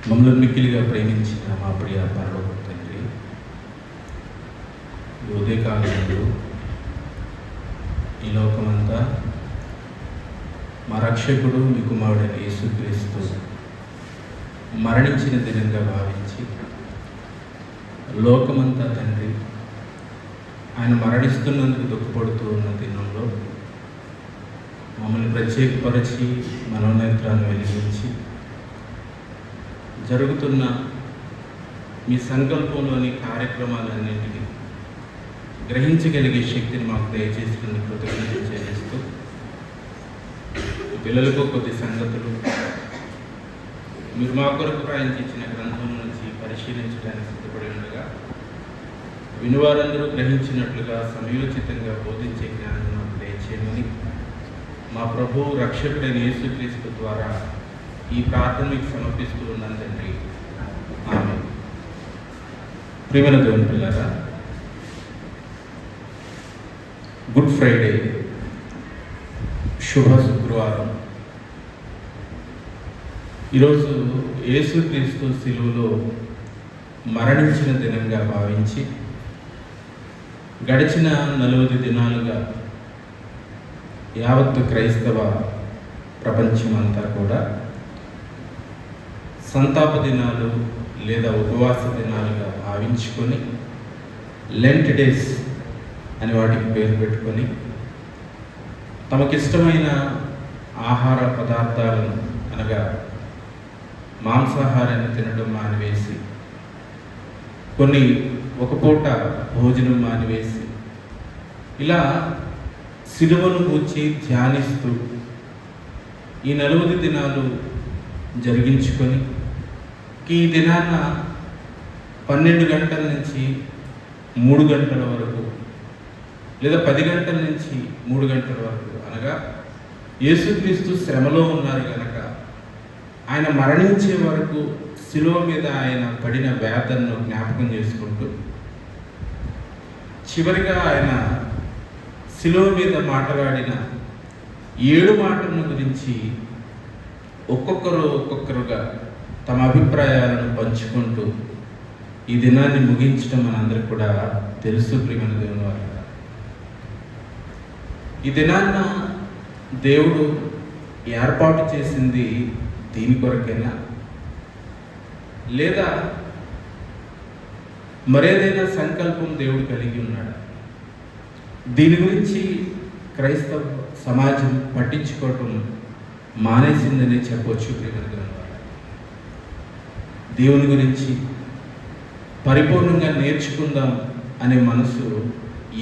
మమ్మల్ని మిక్కిలిగా ప్రేమించిన మా ప్రియ పరలోక తండ్రి, ఈ ఉదయకాలంలో ఈ లోకమంతా మా రక్షకుడు మీ కుమారుడైన యేసుక్రీస్తు మరణించిన దినంగా భావించి లోకమంతా తండ్రి ఆయన మరణిస్తున్నందుకు దుఃఖపడుతూ ఉన్న దినంలో మమ్మల్ని ప్రత్యేకపరిచి మనోనేత్రాన్ని వెలిగించి జరుగుతున్న మీ సంకల్పంలోని కార్యక్రమాలన్నింటినీ గ్రహించగలిగే శక్తిని మాకు దయచేసినందుకు కృతజ్ఞతలు చెల్లిస్తూ పిల్లలకు కొద్ది సంగతులు మీరు మా కొరకు ప్రయాణించిన గ్రంథం నుంచి పరిశీలించడానికి సిద్ధపడి ఉండగా వినువారందరూ గ్రహించినట్లుగా సమయోచితంగా బోధించే జ్ఞానం మాకు దయచేయమని మా ప్రభువు రక్షకుడైన యేసుక్రీస్తు ద్వారా ఈ ప్రార్థనకు సమర్పిస్తూ ఉన్నాను తండ్రి. ఆమేన్. ప్రియమైన దేవుని పిల్లరా, గుడ్ ఫ్రైడే శుభ శుక్రవారం. ఈరోజు యేసుక్రీస్తు శిలువలో మరణించిన దినంగా భావించి గడిచిన 40 దినాలుగా యావత్తు క్రైస్తవ ప్రపంచమంతా కూడా సంతాప దినాలు లేదా ఉపవాస దినాలుగా భావించుకొని లెంట్ డేస్ అని వాటికి పేరు పెట్టుకొని తమకిష్టమైన ఆహార పదార్థాలను అనగా మాంసాహారాన్ని తినడం మానివేసి కొన్ని ఒక పూట భోజనం మానివేసి ఇలా సిలువను గూర్చి ధ్యానిస్తూ ఈ 40 దినాలు జరిగించుకొని ఈ దినాన 12 గంటల నుంచి 3 గంటల వరకు లేదా 10 గంటల నుంచి 3 గంటల వరకు అనగా యేసుక్రీస్తు శ్రమలో ఉన్నారు కనుక ఆయన మరణించే వరకు శిలువ మీద ఆయన పడిన వేదనను జ్ఞాపకం చేసుకుంటూ చివరిగా ఆయన శిలువ మీద మాట్లాడిన 7 మాటలను గురించి ఒక్కొక్కరుగా తమ అభిప్రాయాలను పంచుకుంటూ ఈ దినాన్ని ముగించడం మనందరికీ కూడా తెలుసు. ప్రియమైన దేవుని వారు, ఈ దినాన్న దేవుడు ఏర్పాటు చేసింది దీని కొరకైనా లేదా మరేదైనా సంకల్పం దేవుడు కలిగి ఉన్నాడు? దీని గురించి క్రైస్తవ సమాజం పట్టించుకోవటం మానేసిందని చెప్పవచ్చు. దేవుని గురించి పరిపూర్ణంగా నేర్చుకుందాం అనే మనసు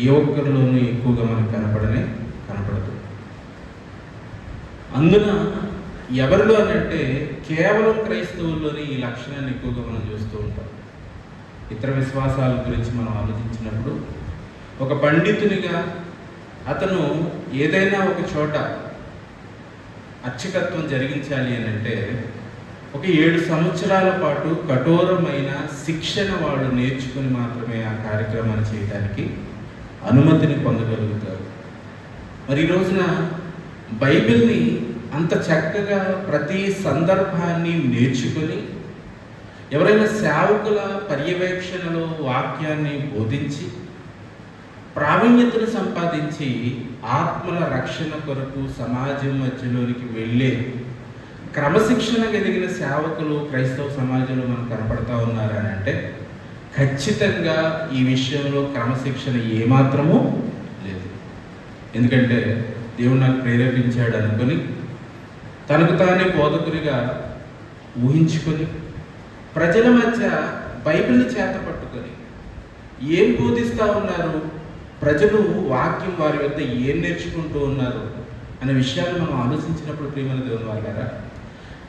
ఏ ఒక్కరిలోనూ ఎక్కువగా మనకు కనపడదు. అందున ఎవరిలో అనంటే కేవలం క్రైస్తవుల్లోనే ఈ లక్షణాన్ని ఎక్కువగా మనం చూస్తూ ఉంటాం. ఇతర విశ్వాసాల గురించి మనం ఆలోచించినప్పుడు ఒక పండితునిగా అతను ఏదైనా ఒక చోట అర్చకత్వం జరిగించాలి అని అంటే ఒక 7 సంవత్సరాల పాటు కఠోరమైన శిక్షణ వాళ్ళు నేర్చుకుని మాత్రమే ఆ కార్యక్రమాన్ని చేయడానికి అనుమతిని పొందగలుగుతారు. మరి ఈ రోజున బైబిల్ని అంత చక్కగా ప్రతి సందర్భాన్ని నేర్చుకొని ఎవరైనా సేవకుల పర్యవేక్షణలో వాక్యాన్ని బోధించి ప్రావీణ్యతను సంపాదించి ఆత్మల రక్షణ కొరకు సమాజం మధ్యలోనికి వెళ్ళే క్రమశిక్షణ కలిగిన సేవకులు క్రైస్తవ సమాజంలో మనకు కనపడతా ఉన్నారని అంటే ఖచ్చితంగా ఈ విషయంలో క్రమశిక్షణ ఏమాత్రమూ లేదు. ఎందుకంటే దేవుడు నాకు ప్రేరేపించాడు అనుకొని తనకు తానే బోధకునిగా ఊహించుకొని ప్రజల మధ్య బైబిల్ని చేత పట్టుకొని ఏం బోధిస్తూ ఉన్నారు, ప్రజలు వాక్యం వారి వద్ద ఏం నేర్చుకుంటూ ఉన్నారు అనే విషయాన్ని మనం ఆలోచించినప్పుడు ప్రియమైన దేవుని వారులారా,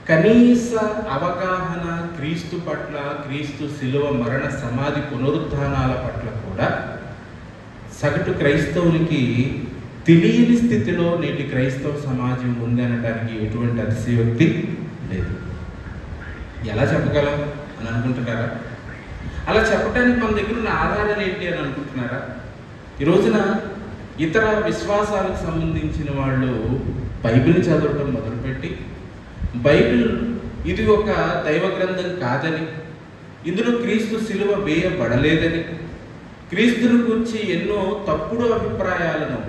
కనీస అవగాహన క్రీస్తు పట్ల, క్రీస్తు శిలువ మరణ సమాధి పునరుద్ధానాల పట్ల కూడా సగటు క్రైస్తవునికి తెలియని స్థితిలో నేటి క్రైస్తవ సమాజం ఉంది అనడానికి ఎటువంటి అతిశయోక్తి లేదు. ఎలా చెప్పగలం అని అనుకుంటున్నారా? అలా చెప్పడానికి మన దగ్గర ఉన్న ఆధారాలు ఏంటి అని అనుకుంటున్నారా? ఈ రోజున ఇతర విశ్వాసాలకు సంబంధించిన వాళ్ళు బైబిల్ చదవడం మొదలుపెట్టి బైబిల్ ఇది ఒక దైవ గ్రంథం కాదని, ఇందులో క్రీస్తు శిలువ వేయబడలేదని, క్రీస్తుని గురించి ఎన్నో తప్పుడు అభిప్రాయాలను,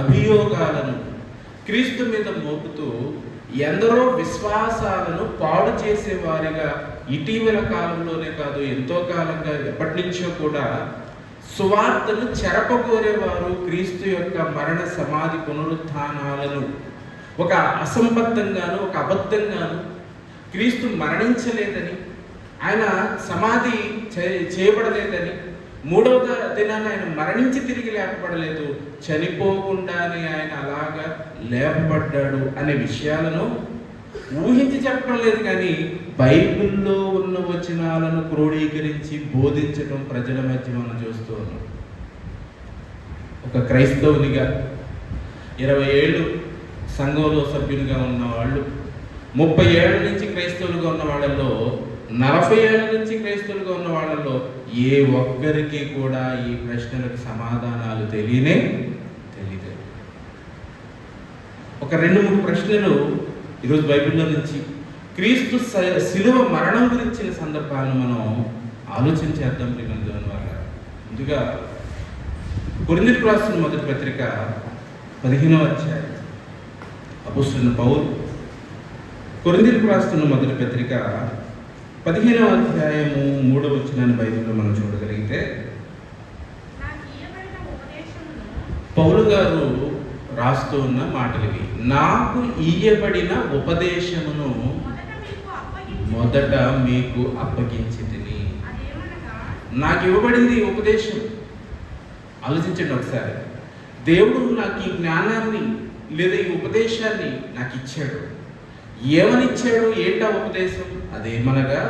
అభియోగాలను క్రీస్తు మీద మోపుతూ ఎందరో విశ్వాసాలను పాడు చేసేవారిగా ఇటీవల కాలంలోనే కాదు, ఎంతో కాలంగా ఎప్పటి నుంచో కూడా సువార్తను చెరపగోరేవారు క్రీస్తు యొక్క మరణ సమాధి పునరుత్థానాలను ఒక అసంబద్ధంగాను, ఒక అబద్ధంగాను, క్రీస్తు మరణించలేదని, ఆయన సమాధి చేయబడలేదని, మూడవ దినాన ఆయన మరణించి తిరిగి లేపబడలేదు, చనిపోకుండానే ఆయన అలాగా లేపబడ్డాడు అనే విషయాలను ఊహించి చెప్పడం లేదు, కానీ బైబిల్లో ఉన్న వచనాలను క్రోడీకరించి బోధించడం ప్రజల మధ్య మనం చూస్తూ ఉన్నాం. ఒక క్రైస్తవునిగా 20 ఏళ్ళు సంఘంలో సభ్యునిగా ఉన్న వాళ్ళు, 30 ఏళ్ళ నుంచి క్రైస్తవులుగా ఉన్న వాళ్ళల్లో, 40 ఏళ్ళ నుంచి క్రైస్తవులుగా ఉన్న వాళ్ళల్లో ఏ ఒక్కరికి కూడా ఈ ప్రశ్నలకు సమాధానాలు తెలియదు. ఒక 2-3 ప్రశ్నలు ఈరోజు బైబిల్లో నుంచి క్రీస్తు శిలువ మరణం గురించిన సందర్భాలను మనం ఆలోచన చేద్దాం. వల్ల ముందుగా కొరింథీయులకు రాసిన మొదటి పత్రిక 15వ అధ్యాయం. అపోస్తలుడైన పౌలు కొరింథీయులకు రాస్తున్న మొదటి పత్రిక 15వ అధ్యాయము 3వ వచనాన్ని బైబిల్లో మనం చూడగలిగితే, పౌలు గారు రాస్తూ ఉన్న మాటలివి. నాకు ఇయ్యబడిన ఉపదేశమును మొదట మీకు అప్పగించితిని. నాకు ఇవ్వబడింది ఉపదేశం. ఆలోచించండి ఒకసారి. దేవుడు నాకు ఈ జ్ఞానాన్ని లేదా ఈ ఉపదేశాన్ని నాకు ఇచ్చాడు. ఏమని ఇచ్చాడు? ఏంటా ఉపదేశం? అదేమనగా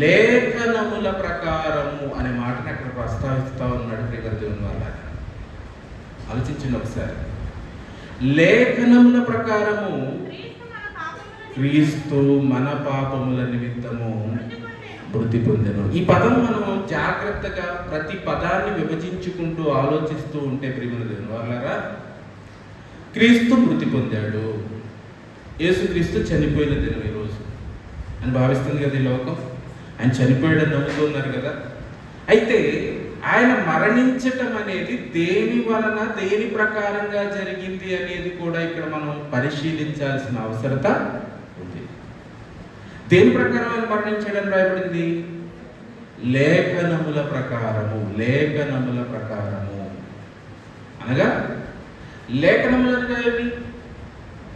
లేఖనముల ప్రకారము అనే మాటను అక్కడ ప్రస్తావిస్తూ ఉన్నాడు దేవుని వల్ల. ఆలోచించండి ఒకసారి. లేఖనముల ప్రకారము క్రీస్తు మన పాపముల నిమిత్తము మృతి పొందెను. ఈ పదం మనం జాగ్రత్తగా ప్రతి పదాన్ని విభజించుకుంటూ ఆలోచిస్తూ ఉంటే ప్రియమైన దేవుని వాళ్ళారా, క్రీస్తు మృతి పొందాడు, యేసుక్రీస్తు చనిపోయిన దినం ఈరోజు అని భావిస్తుంది కదా ఈ లోకం. ఆయన చనిపోయాడని నమ్ముతున్నారు కదా. అయితే ఆయన మరణించటం అనేది దేని వలన, దేని ప్రకారంగా జరిగింది అనేది కూడా ఇక్కడ మనం పరిశీలించాల్సిన అవసరత ఉంది. దేని ప్రకారం ఆయన మరణించడం రాయబడింది? లేఖనముల ప్రకారము. లేఖనముల ప్రకారము అనగా లేఖనములు అనగా ఏమి?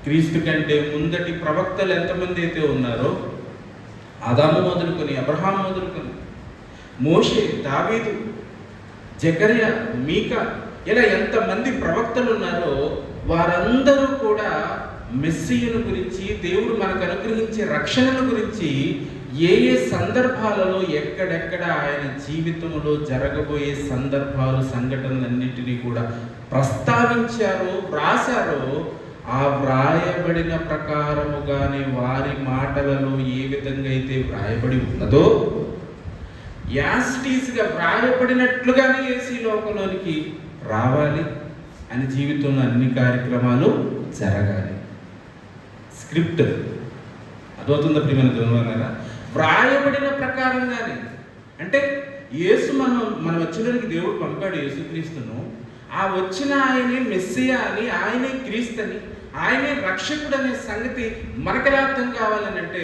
క్రీస్తు కంటే ముందటి ప్రవక్తలు ఎంతమంది అయితే ఉన్నారో, ఆదాము మొదలుకొని, అబ్రహాం మొదలుకొని, మోషే, దావీదు, జకర్యా, మీకా, ఇలా ఎంతమంది ప్రవక్తలు ఉన్నారో వారందరూ కూడా మెస్సియను గురించి, దేవుడు మనకు అనుగ్రహించే రక్షణను గురించి ఏ ఏ సందర్భాలలో ఎక్కడెక్కడ ఆయన జీవితంలో జరగబోయే సందర్భాలు, సంఘటనలన్నింటినీ కూడా ప్రస్తావించారో, వ్రాసారో, ఆ వ్రాయబడిన ప్రకారముగానే వారి మాటలలో ఏ విధంగా అయితే వ్రాయబడి ఉన్నదో యాస్టీస్గా వ్రాయబడినట్లుగానే యేసు లోకంలోనికి రావాలి అని జీవితంలో అన్ని కార్యక్రమాలు జరగాలి. స్క్రిప్ట్ అదవుతుందా ప్రియమైన దేవుని? వ్రాయబడిన ప్రకారంగానే. అంటే యేసు మన వచ్చినకి దేవుడు పంపాడు యేసుక్రీస్తును. ఆ వచ్చిన ఆయనే మెస్సియా అని, ఆయనే క్రీస్తని, ఆయనే రక్షకుడు అనే సంగతి మనకెలా అర్థం కావాలని అంటే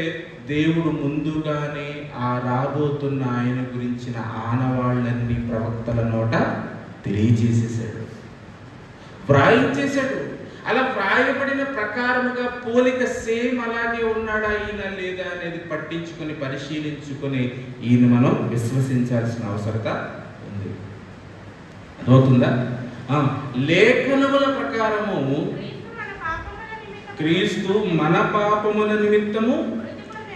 దేవుడు ముందుగానే ఆ రాబోతున్న ఆయన గురించిన ఆనవాళ్ళన్ని ప్రవక్తల నోట తెలియజేసేసాడు, వ్రాయించేశాడు. అలా వ్రాయబడిన ప్రకారముగా పోలిక సేమ్ అలాగే ఉన్నాడా ఈయన లేదా అనేది పట్టించుకొని పరిశీలించుకొని ఈయన మనం విశ్వసించాల్సిన అవసరత ఉంది. అదవుతుందా? లేఖనముల ప్రకారము క్రీస్తు మన పాపముల నిమిత్తము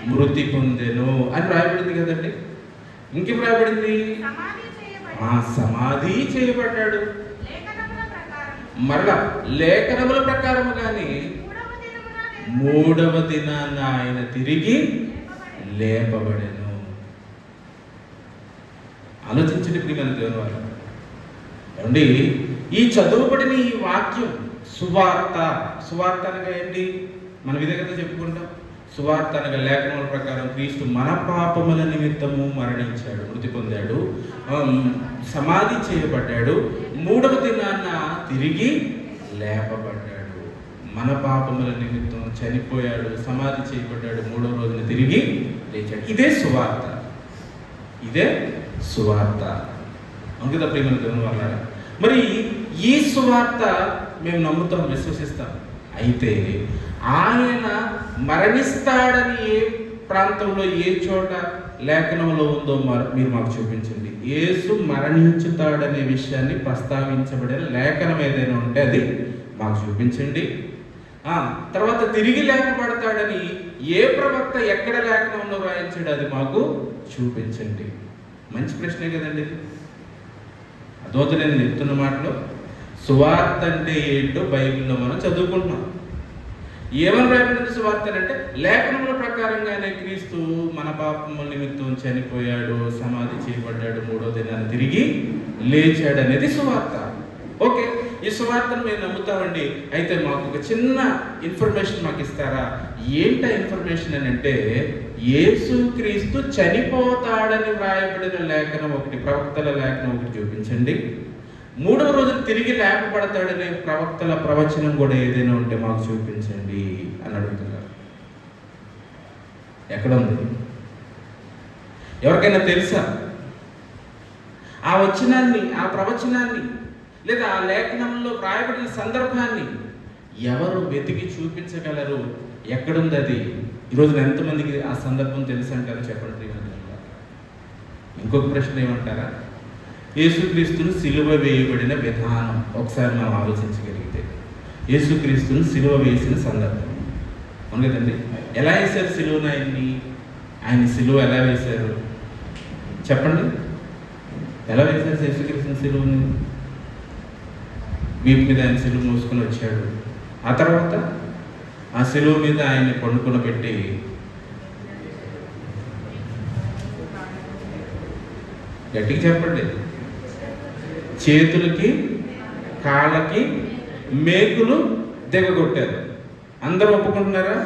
మృతి పొందెను అని రాయబడింది కదండి. ఇంకేం రాయబడింది? సమాధి చేయబడ్డాడు. మరలా లేఖనముల ప్రకారముగానే 3వ దినాన ఆయన తిరిగి లేపబడెను. ఆలోచించండి ప్రియమైన దేవుని వారు. అండి, ఈ చదువుబడిన ఈ వాక్యం సువార్త. సువార్త అనగా ఏంటి? మనం ఇదే కదా చెప్పుకుంటాం. సువార్త అనగా లేఖనముల ప్రకారం క్రీస్తు మన పాపముల నిమిత్తము మరణించాడు, మృతి పొందాడు, సమాధి చేయబడ్డాడు, మూడవ దినాన తిరిగి లేపబడ్డాడు. మన పాపముల నిమిత్తం చనిపోయాడు, సమాధి చేయబడ్డాడు, మూడవ రోజున తిరిగి లేచాడు. ఇదే సువార్త, ఇదే సువార్త. అంకిత ప్రేమను దేవుని వల్ల మరి ఈ సువార్త మేము నమ్ముతాం, విశ్వసిస్తాం. అయితే ఆయన మరణిస్తాడని ఏ ప్రాంతంలో, ఏ చోట లేఖనంలో ఉందో మీరు మాకు చూపించండి. యేసు మరణించుతాడనే విషయాన్ని ప్రస్తావించబడిన లేఖనం ఏదైనా ఉంటే అది మాకు చూపించండి. తర్వాత తిరిగి లేపబడతాడని ఏ ప్రవక్త ఎక్కడ లేఖనంలో రాయించాడు అది మాకు చూపించండి. మంచి ప్రశ్నే కదండి ఇది. అదోత నేను చెప్తున్న మాటలో సువార్త అంటే ఏంటో బైబిల్లో మనం చదువుకుంటున్నాం. ఏమని రాయబడింది సువార్త అంటే లేఖనముల ప్రకారంగానే క్రీస్తు మన పాపముల నిమిత్తం చనిపోయాడు, సమాధి చేయబడ్డాడు, మూడో దినాన్ని తిరిగి లేచాడు అనేది సువార్త. ఓకే, ఈ సువార్తను మేము నమ్ముతామండి. అయితే మాకు ఒక చిన్న ఇన్ఫర్మేషన్ మాకు ఇస్తారా? ఏంట ఇన్ఫర్మేషన్ అని అంటే, యేసు క్రీస్తు చనిపోతాడని వ్రాయబడిన లేఖనం ఒకటి, ప్రవక్తల లేఖనం ఒకటి చూపించండి. మూడవ రోజు తిరిగి లేపబడతాడనే ప్రవక్తల ప్రవచనం కూడా ఏదైనా ఉంటే మాకు చూపించండి అని అడుగుతున్నారు. ఎక్కడ ఉంది? ఎవరికైనా తెలుసా ఆ వచనాన్ని, ఆ ప్రవచనాన్ని, లేదా ఆ లేఖనంలో వ్రాయబడిన సందర్భాన్ని ఎవరు వెతికి చూపించగలరు? ఎక్కడుంది అది? ఈరోజు ఎంతమందికి ఆ సందర్భం తెలుసు అంటారో చెప్పండి. ఇంకొక ప్రశ్న ఏమంటారా? యేసుక్రీస్తును సిలువ వేయబడిన విధానం ఒకసారి మనం ఆలోచించగలిగితే, యేసుక్రీస్తును సిలువ వేసిన సందర్భం అవును కదండి. ఎలా వేశారు సిలువను? ఆయన సిలువ ఎలా వేశారు చెప్పండి? ఎలా వేశారు యేసుక్రీస్తుని సిలువను? వీపు మీద ఆయన సిలువ మోసుకొని వచ్చాడు. ఆ తర్వాత ఆ సిలువ మీద ఆయన్ని పండుకొని పెట్టి గట్టిగా చెప్పండి, చేతులకి కాళ్ళకి మేకులు దిగగొట్టారు. అందరూ ఒప్పుకుంటున్నారా?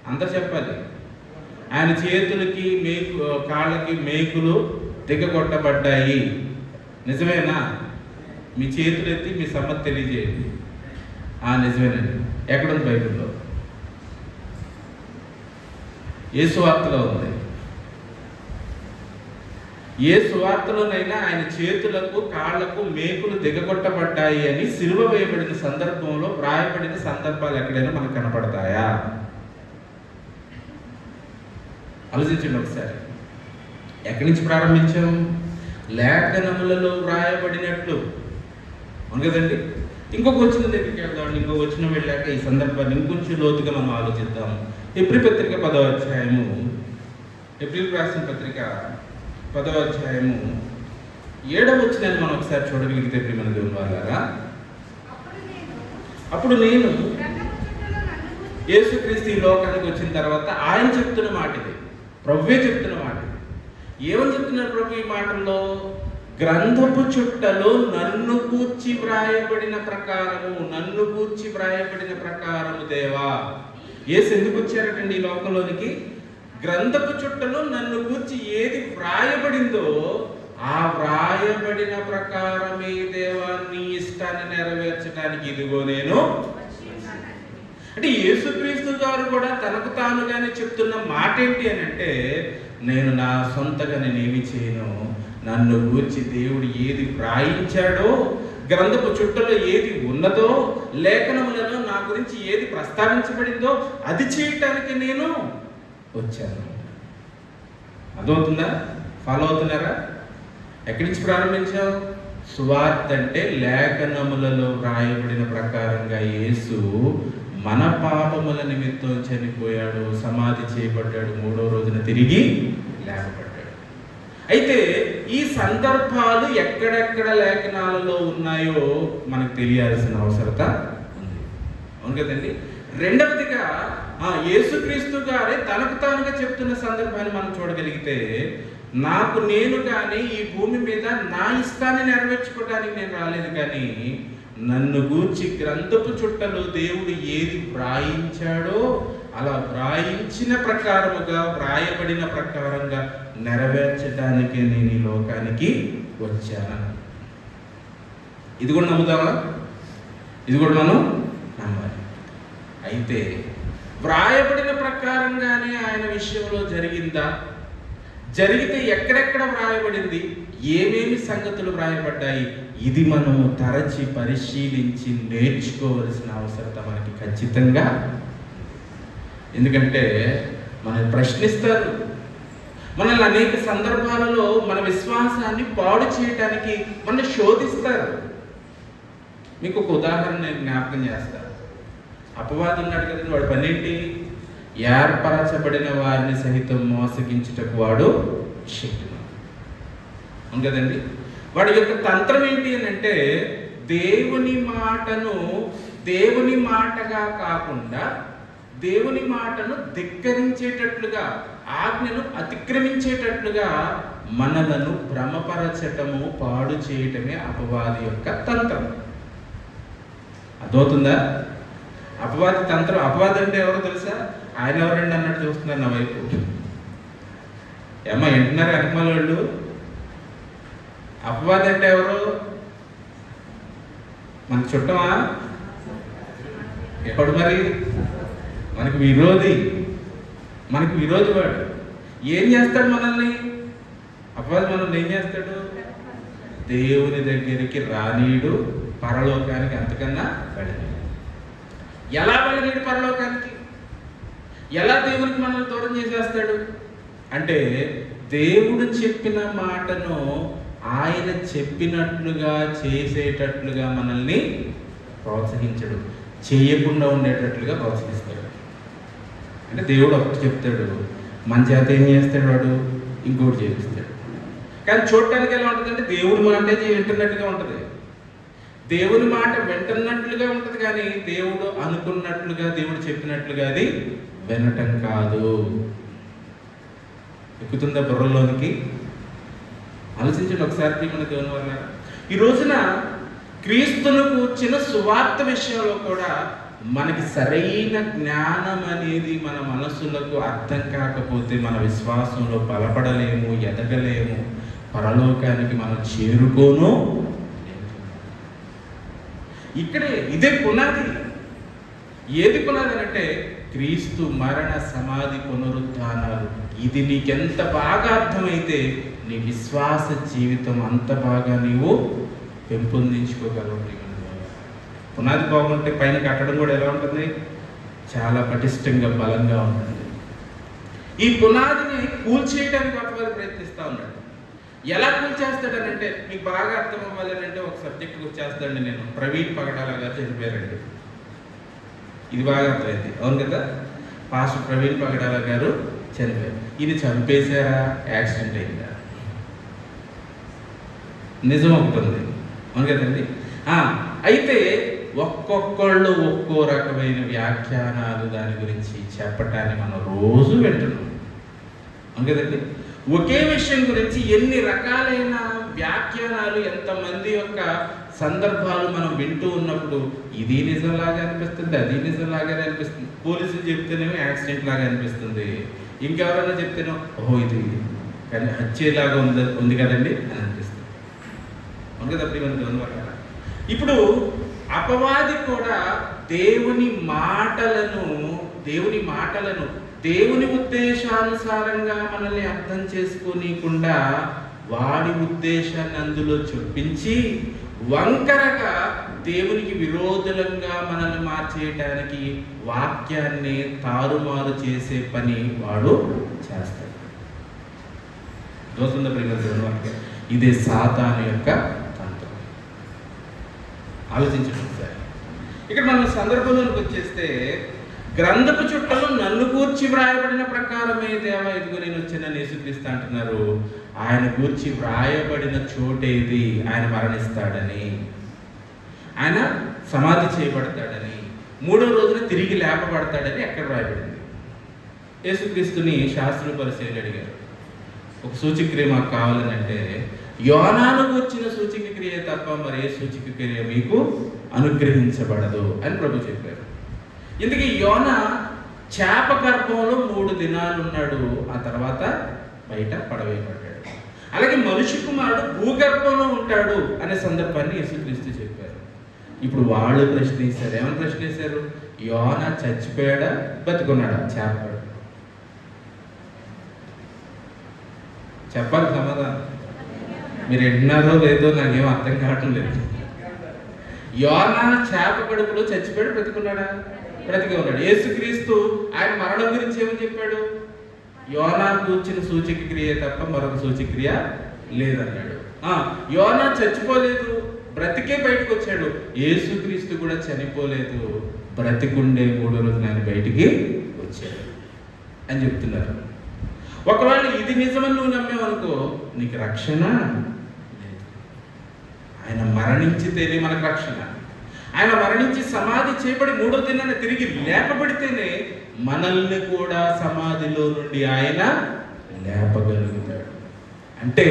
అందరు చెప్పాలి. ఆయన చేతులకి కాళ్ళకి మేకులు దిగగొట్టబడ్డాయి. నిజమేనా? మీ చేతులు ఎత్తి మీ సమ్మతి తెలియజేయండి. నిజమేనండి. ఎక్కడుంది బైబిల్లో? ఏ సువార్తలో ఉంది? ఏ సువార్తలోనైనా ఆయన చేతులకు కాళ్లకు మేకులు దిగగొట్టబడ్డాయి అని సిలువ వేయబడిన సందర్భంలో వ్రాయబడిన సందర్భాలు ఎక్కడైనా మనకు కనపడతాయా? ఆలోచించండి ఒకసారి. ఎక్కడి నుంచి ప్రారంభించాం? లేఖనములలో వ్రాయబడినట్లు. అవును కదండి. ఇంకొక వచ్చిన దగ్గరికి వెళ్దాం. ఇంకో వచ్చిన వెళ్ళాక ఈ సందర్భాన్ని ఇంకొంచెం లోతుగా మనం ఆలోచిద్దాం. ఎబ్రీ పత్రిక 10వ అధ్యాయము, ఎబ్రీలు రాసిన పత్రిక 10వ అధ్యాయము 7వ వచనాన్ని మనం ఒకసారి చూడగలిగితే ప్రియమైన దేవుని వారలారా, అప్పుడు నేను యేసుక్రీస్తు ఈ లోకానికి వచ్చిన తర్వాత ఆయన చెప్తున్న మాట ఇది, ప్రభువే చెప్తున్న మాట. ఏమని చెప్తున్నారు ప్రభు ఈ మాటల్లో? గ్రంథపు చుట్టలో నన్ను గూర్చి వ్రాయబడిన ప్రకారము దేవా. యేసు ఎందుకు వచ్చారటండి ఈ లోకంలోనికి? గ్రంథపు చుట్టలో నన్ను గూర్చి ఏది వ్రాయబడిందో ఆ వ్రాయబడిన ప్రకారమే దేవా నీ ఇష్టాన్ని నెరవేర్చడానికి ఇదిగో నేను. అంటే యేసుక్రీస్తు గారు కూడా తనకు తానుగానే చెప్తున్న మాట ఏంటి అని అంటే, నేను నా సొంతగా నేనేమి చేయను, నన్ను గూర్చి దేవుడు ఏది వ్రాయించాడో, గ్రంథపు చుట్టలో ఏది ఉన్నదో, లేఖనములలో నా గురించి ఏది ప్రస్తావించబడిందో అది చేయటానికి నేను వచ్చాను. అర్థమవుతుందా? ఫాలో అవుతున్నారా? ఎక్కడి నుంచి ప్రారంభించాం? సువార్త అంటే లేఖనములలో వ్రాయబడిన ప్రకారంగా యేసు మన పాపముల నిమిత్తం చనిపోయాడు, సమాధి చేయబడ్డాడు, మూడో రోజున తిరిగి లేపబడ్డాడు. అయితే ఈ సందర్భాలు ఎక్కడెక్కడ లేఖనాలలో ఉన్నాయో మనకు తెలియాల్సిన అవసరత ఉంది. అవును కదండి. రెండవదిగా యేసుక్రీస్తు గారే తనకు తానుగా చెప్తున్న సందర్భాన్ని మనం చూడగలిగితే, నేను కానీ ఈ భూమి మీద నా ఇష్టాన్ని నెరవేర్చుకోవడానికి నేను రాలేదు, కానీ నన్ను గూర్చి గ్రంథపు చుట్టలో దేవుడు ఏది వ్రాయించాడో అలా వ్రాయించిన ప్రకారముగా, వ్రాయబడిన ప్రకారంగా నెరవేర్చడానికి నేను ఈ లోకానికి వచ్చాను. ఇది కూడా నమ్ముతావా? ఇది కూడా మనం నమ్మాలి. అయితే వ్రాయబడిన ప్రకారంగానే ఆయన విషయంలో జరిగిందా? జరిగితే ఎక్కడెక్కడ వ్రాయబడింది, ఏమేమి సంగతులు వ్రాయబడ్డాయి, ఇది మనము తరచి పరిశీలించి నేర్చుకోవలసిన అవసరత మనకి ఖచ్చితంగా. ఎందుకంటే మనల్ని ప్రశ్నిస్తారు, మనల్ని అనేక సందర్భాలలో మన విశ్వాసాన్ని పాడు చేయడానికి మనల్ని శోధిస్తారు. మీకు ఒక ఉదాహరణ నేను జ్ఞాపకం చేస్తాను. అపవాది ఉన్నాడు కదండి, వాడి పని ఏంటి? ఏర్పరచబడిన వారిని సహితం మోసగించుటకు వాడు శక్తిమంతుడు. అవును కదండి. వాడి యొక్క తంత్రం ఏంటి అని అంటే, దేవుని మాటను దేవుని మాటగా కాకుండా దేవుని మాటను ధిక్కరించేటట్లుగా, ఆజ్ఞను అతిక్రమించేటట్లుగా మనలను భ్రమపరచటము, పాడు చేయటమే అపవాది యొక్క తంత్రం. అర్థమవుతుందా? అపవాది తంత్రం. అపవాది అంటే ఎవరో తెలుసా? ఆయన ఎవరండి అన్నట్టు చూస్తున్నారు నా వైపు. ఏమ్మా వింటున్నారు వెనకమాల వాళ్ళు? అపవాది అంటే ఎవరు? మనకు చుట్టమా? ఎవడు మరి? మనకు విరోధి. మనకు విరోధి వాడు. ఏం చేస్తాడు మనల్ని? అపవాది మనల్ని ఏం చేస్తాడు? దేవుని దగ్గరికి రానీయుడు, పరలోకానికి అంతకన్నా వెళ్ళనీయుడు. ఎలా వెళ్ళనీయుడు పరలోకానికి? ఎలా దేవునికి మనల్ని దూరం చేసేస్తాడు అంటే, దేవుడు చెప్పిన మాటను ఆయన చెప్పినట్లుగా చేసేటట్లుగా మనల్ని ప్రోత్సహించడు, చేయకుండా ఉండేటట్లుగా ప్రోత్సహిస్తాడు. అంటే దేవుడు ఒకటి చెప్తాడు, మన చేత ఏం చేస్తాడు వాడు? ఇంకోటి చేపిస్తాడు. కానీ చూడటానికి ఎలా ఉంటుందంటే దేవుడి మాటే వింటున్నట్టుగా ఉంటుంది, దేవుని మాట వింటున్నట్లుగా ఉంటుంది. కానీ దేవుడు అనుకున్నట్లుగా, దేవుడు చెప్పినట్లుగా అది వినటం కాదు. ఎక్కుతుందా బుర్రలోనికి? ఆలోచించండి ఒకసారి. మన దేవుని వల్ల ఈ రోజున క్రీస్తును కూర్చిన సువార్త విషయంలో కూడా మనకి సరైన జ్ఞానం అనేది మన మనసులకు అర్థం కాకపోతే మన విశ్వాసంలో బలపడలేము, ఎదగలేము, పరలోకానికి మనం చేరుకోను. ఇక్కడే ఇదే పునాది. ఏది పునాది అంటే క్రీస్తు మరణ, సమాధి, పునరుద్ధానాలు. ఇది నీకెంత బాగా అర్థమైతే నీ విశ్వాస జీవితం అంత బాగా నీవు పెంపొందించుకోగలవు. పునాది బాగుంటే పైన కట్టడం కూడా ఎలా ఉంటుంది? చాలా పటిష్టంగా, బలంగా ఉంటుంది. ఈ పునాదిని కూల్చేయడానికి అపవాది ప్రయత్నిస్తూ ఉన్నాడు. ఎలా కూల్చేస్తాడనంటే, మీకు బాగా అర్థం అవ్వాలంటే ఒక సబ్జెక్ట్ వచ్చేస్తాడండి. నేను ప్రవీణ్ పగడాల గారు చనిపోయారండి. ఇది బాగా అర్థమైంది, అవును కదా? పాస్టర్ ప్రవీణ్ పగడాల గారు చనిపోయారు. ఇది చంపేశారా, యాక్సిడెంట్ అయిందా? నిజం ఒకటి ఉంది, అవును కదండి? అయితే ఒక్కొక్కళ్ళు ఒక్కో రకమైన వ్యాఖ్యానాలు దాని గురించి చెప్పటాన్ని మనం రోజు వింటున్నాం, అవును కదండి? ఒకే విషయం గురించి ఎన్ని రకాలైన వ్యాఖ్యానాలు, ఎంతమంది యొక్క సందర్భాలు మనం వింటూ ఉన్నప్పుడు ఇది నిజంలాగా అనిపిస్తుంది, అది నిజంలాగానే అనిపిస్తుంది. పోలీసులు చెప్తేనేమో యాక్సిడెంట్ లాగా అనిపిస్తుంది, ఇంకెవరైనా చెప్తేనో ఓహో ఇది కానీ హత్యలాగా ఉంది కదండి అని అనిపిస్తుంది, అవును కదా? ఇప్పుడు అపవాది కూడా దేవుని మాటలను దేవుని ఉద్దేశానుసారంగా మనల్ని అర్థం చేసుకోనీయకుండా వాడి ఉద్దేశాన్ని అందులో చొప్పించి వంకరగా దేవునికి విరోధులంగా మనల్ని మార్చేయడానికి వాక్యాన్ని తారుమారు చేసే పని వాడు చేస్తాడు. దోషంలో ప్రియమైన ఇదే సాతాను యొక్క తంత్రం. ఆలోచించండి సార్. ఇక్కడ మనం సందర్భంలోకి వచ్చేస్తే, గ్రంథపు చుట్టలో నన్ను గూర్చి వ్రాయబడిన ప్రకారమే దేవా ఇదిగో నేను వచ్చానని యేసుక్రీస్తు అంటున్నారు. ఆయన గూర్చి వ్రాయబడిన చోటేది? ఆయన మరణిస్తాడని, ఆయన సమాధి చేయబడతాడని, 3వ రోజున తిరిగి లేపబడతాడని ఎక్కడ వ్రాయబడింది? యేసుక్రీస్తుని శాస్త్రులు, పరిసయ్యులు అడిగారు, ఒక సూచక్రియ మాకు కావాలని. అంటే యోనాను గూర్చిన సూచక క్రియ తప్ప మరే సూచక క్రియ మీకు అనుగ్రహించబడదు అని ప్రభు చెప్పారు. ఇందుకే యోన చేప గర్భంలో 3 దినాలు ఉన్నాడు, ఆ తర్వాత బయట పడవేయబడ్డాడు. అలాగే మనిషి కుమారుడు భూగర్భంలో ఉంటాడు అనే సందర్భాన్ని యేసుక్రీస్తు చెప్పారు. ఇప్పుడు వాళ్ళు ప్రశ్న వేశారు. ఏమని ప్రశ్న వేశారు? యోన చచ్చిపోయాడా బతుకున్నాడా? చేప చెప్పాలి సమాధానం. మీరు వింటున్నారో లేదో నాకేం అర్థం కావటం లేదు. యోనా చేప కడుపులో చచ్చిపోయాడు, బ్రతికున్నాడా? బ్రతికే ఉన్నాడు. యేసుక్రీస్తు ఆయన మరణం గురించి ఏమని చెప్పాడు? యోనా కూర్చిన సూచక క్రియ తప్ప మరొక సూచక క్రియ లేదన్నాడు. యోనా చచ్చిపోలేదు, బ్రతికే బయటకు వచ్చాడు. యేసుక్రీస్తు కూడా చనిపోలేదు, బ్రతికుండే 3 రోజులు ఆయన బయటికి వచ్చాడు అని చెప్తున్నారు. ఒకవేళ ఇది నిజమని నువ్వు నమ్మేవనుకో, నీకు రక్షణ లేదు. ఆయన మరణించితేనే మనకు రక్షణ. ఆయన మరణించి సమాధి చేయబడి 3వ దినాన తిరిగి లేపబడితేనే మనల్ని కూడా సమాధిలో నుండి ఆయన లేపగలుగుతాడు. అంటే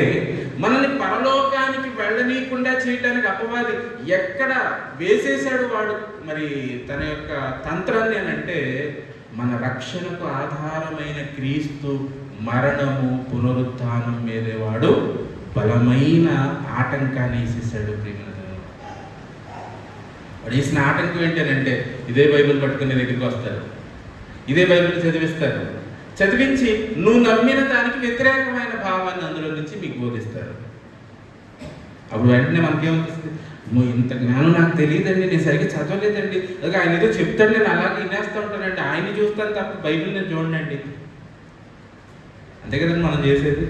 మనల్ని పరలోకానికి వెళ్ళనీయకుండా చేయటానికి అపవాది ఎక్కడ వేసేశాడు వాడు మరి తన యొక్క తంత్రాన్ని అని అంటే, మన రక్షణకు ఆధారమైన క్రీస్తు మరణము పునరుత్థానం మీదే వాడు బలమైన ఆటంకాన్ని వేసేసాడు. వాడు వేసిన ఆటంకం ఏంటంటే, ఇదే బైబిల్ పట్టుకుని దగ్గరికి వస్తారు, ఇదే బైబిల్ చదివిస్తారు, చదివించి నువ్వు నమ్మిన దానికి వ్యతిరేకమైన భావాన్ని అందులో నుంచి మీకు బోధిస్తారు. అప్పుడు వెంటనే మనకేమనిపిస్తుంది? ఇంత జ్ఞానం నాకు తెలియదండి, నేను సరిగ్గా చదవలేదండి, అలాగే ఆయన ఏదో చెప్తాడు, నేను అలాగే వినేస్తూ ఉంటానండి, ఆయన చూస్తాను తప్ప బైబిల్ నేను చూడండి. అంతే కదండి మనం చేసేది.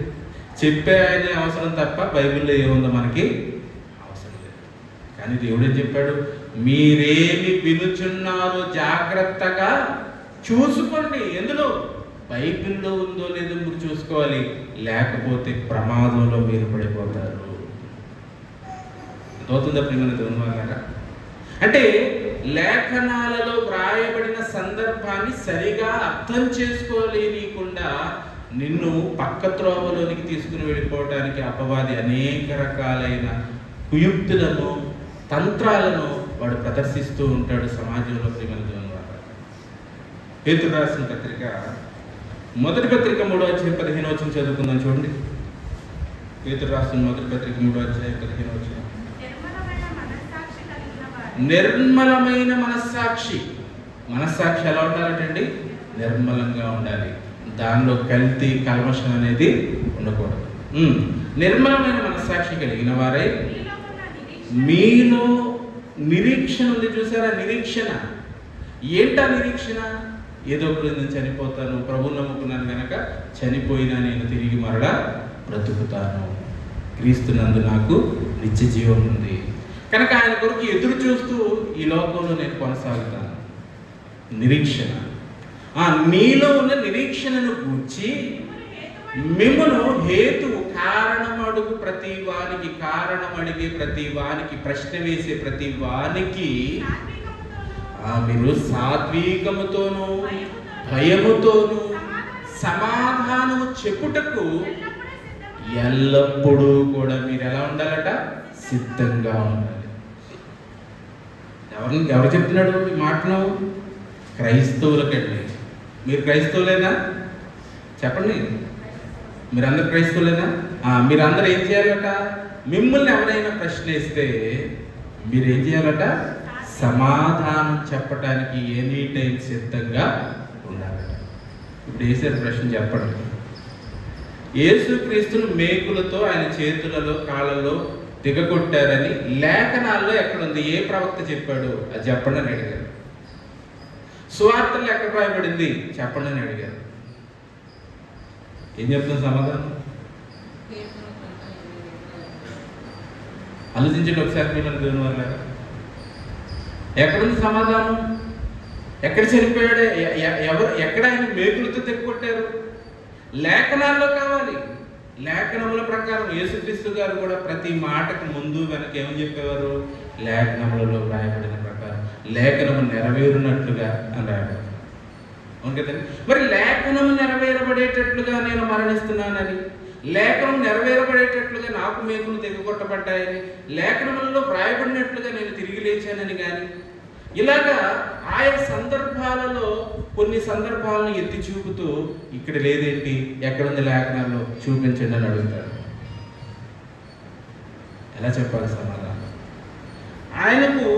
చెప్పే ఆయన అవసరం తప్ప బైబిల్లో ఏముందో మనకి అవసరం లేదు. కానీ దేవుడు ఏం చెప్పాడు? మీరేమి వినుచున్నారో జాగ్రత్తగా చూసుకోండి. ఎందులో? బైబిల్లో ఉందో లేదో మీరు చూసుకోవాలి, లేకపోతే ప్రమాదంలో మీరు పడిపోతారు. అవుతుందా ప్రియమైన దేవుని వారలారా? అంటే లేఖనాలలో వ్రాయబడిన సందర్భాన్ని సరిగా అర్థం చేసుకోలేనికుండా నిన్ను పక్క త్రోవలోనికి తీసుకుని వెళ్ళిపోవటానికి అపవాది అనేక రకాలైన కుయుక్తులను తంత్రాలను వాడు ప్రదర్శిస్తూ ఉంటాడు సమాజంలో. ప్రియమైన దేవుని వారలారా, పేతురు రాసిన పత్రిక మొదటి పత్రిక 3వ అధ్యాయం 15వ వచనం చదువుకుందాం. చూడండి, పేతురు రాసిన మొదటి పత్రిక 3వ అధ్యాయం 15వ వచనం. నిర్మలమైన మనస్సాక్షి. మనస్సాక్షి ఎలా ఉండాలంటండి? నిర్మలంగా ఉండాలి. దానిలో కల్తీ కల్మషం అనేది ఉండకూడదు. నిర్మలమైన మనస్సాక్షి కలిగిన వారై మీలో నిరీక్షణ ఉంది. చూసారా? నిరీక్షణ ఏంటా? నిరీక్షణ ఏదో ఒకటి నేను చనిపోతాను, ప్రభువుని నమ్ముకున్నాను కనుక చనిపోయినా నేను తిరిగి మరలా బ్రతుకుతాను, క్రీస్తునందు నాకు నిత్య జీవం ఉంది కనుక ఆయన కొరకు ఎదురు చూస్తూ ఈ లోకంలో నేను కొనసాగుతాను. నిరీక్షణ. మీలో ఉన్న నిరీక్షణను గూర్చి మిమ్మను హేతువు కారణమడుగు ప్రతి వానికి, కారణం అడిగే ప్రతి వానికి, ప్రశ్న వేసే ప్రతి వానికి మీరు సాత్వికముతోనూ భయముతోనూ సమాధానము చెప్పుటకు ఎల్లప్పుడూ కూడా మీరు ఎలా ఉండాలట? సిద్ధంగా ఉండాలి. ఎవరు చెప్తున్నాడు ఈ మాటను? క్రైస్తవులకండి. మీరు క్రైస్తవులేనా? చెప్పండి, మీరందరూ క్రైస్తవులేనా? మీరందరూ ఏం చేయాలట? మిమ్మల్ని ఎవరైనా ప్రశ్న వేస్తే మీరేం చేయాలట? సమాధానం చెప్పడానికి ఎనీ టైం సిద్ధంగా ఉండాలట. ఇప్పుడు వేసారు ప్రశ్న, చెప్పండి. యేసుక్రీస్తును మేకులతో ఆయన చేతులలో కాళ్ళలో దిగకొట్టారని లేఖనాల్లో ఎక్కడుంది? ఏ ప్రవక్త చెప్పాడు? అది చెప్పండి అని అడిగారు. సువార్తలు ఎక్కడ రాయబడింది? చెప్పండి అని అడిగారు. ఏం చెప్తుంది సమాధానం? ఆలోచించండి ఒకసారి పిల్లలు దేవుని వారలారా. ఎక్కడుంది సమాధానం? ఎక్కడ చనిపోయాడు? ఎక్కడ ఆయన మేకులతో తెగొట్టారు? లేఖనాల్లో కావాలి. లేఖనముల ప్రకారం యేసుక్రీస్తు గారు కూడా ప్రతి మాటకు ముందు వెనక ఏమని చెప్పేవారు? లేఖనములలో రాయబడిన ప్రకారం, లేఖనము నెరవేరునట్లుగా అని రాయబడి. అవును కదండి. మరి లేఖనము నెరవేరబడేటట్లుగా నేను మరణిస్తున్నానని, లేఖనం నెరవేరబడేటట్లుగా నాకు మేకులు తెగకొట్టబడ్డాయని, లేఖనములలో వ్రాయబడినట్లుగా నేను తిరిగి లేచానని కానీ, ఇలాగా ఆయా సందర్భాలలో కొన్ని సందర్భాలను ఎత్తి చూపుతూ ఇక్కడ లేదేంటి, ఎక్కడుంది లేఖనాల్లో చూపించండి అని అడుగుతారు. ఎలా చెప్పాలి సమాధానం? ఆయనకు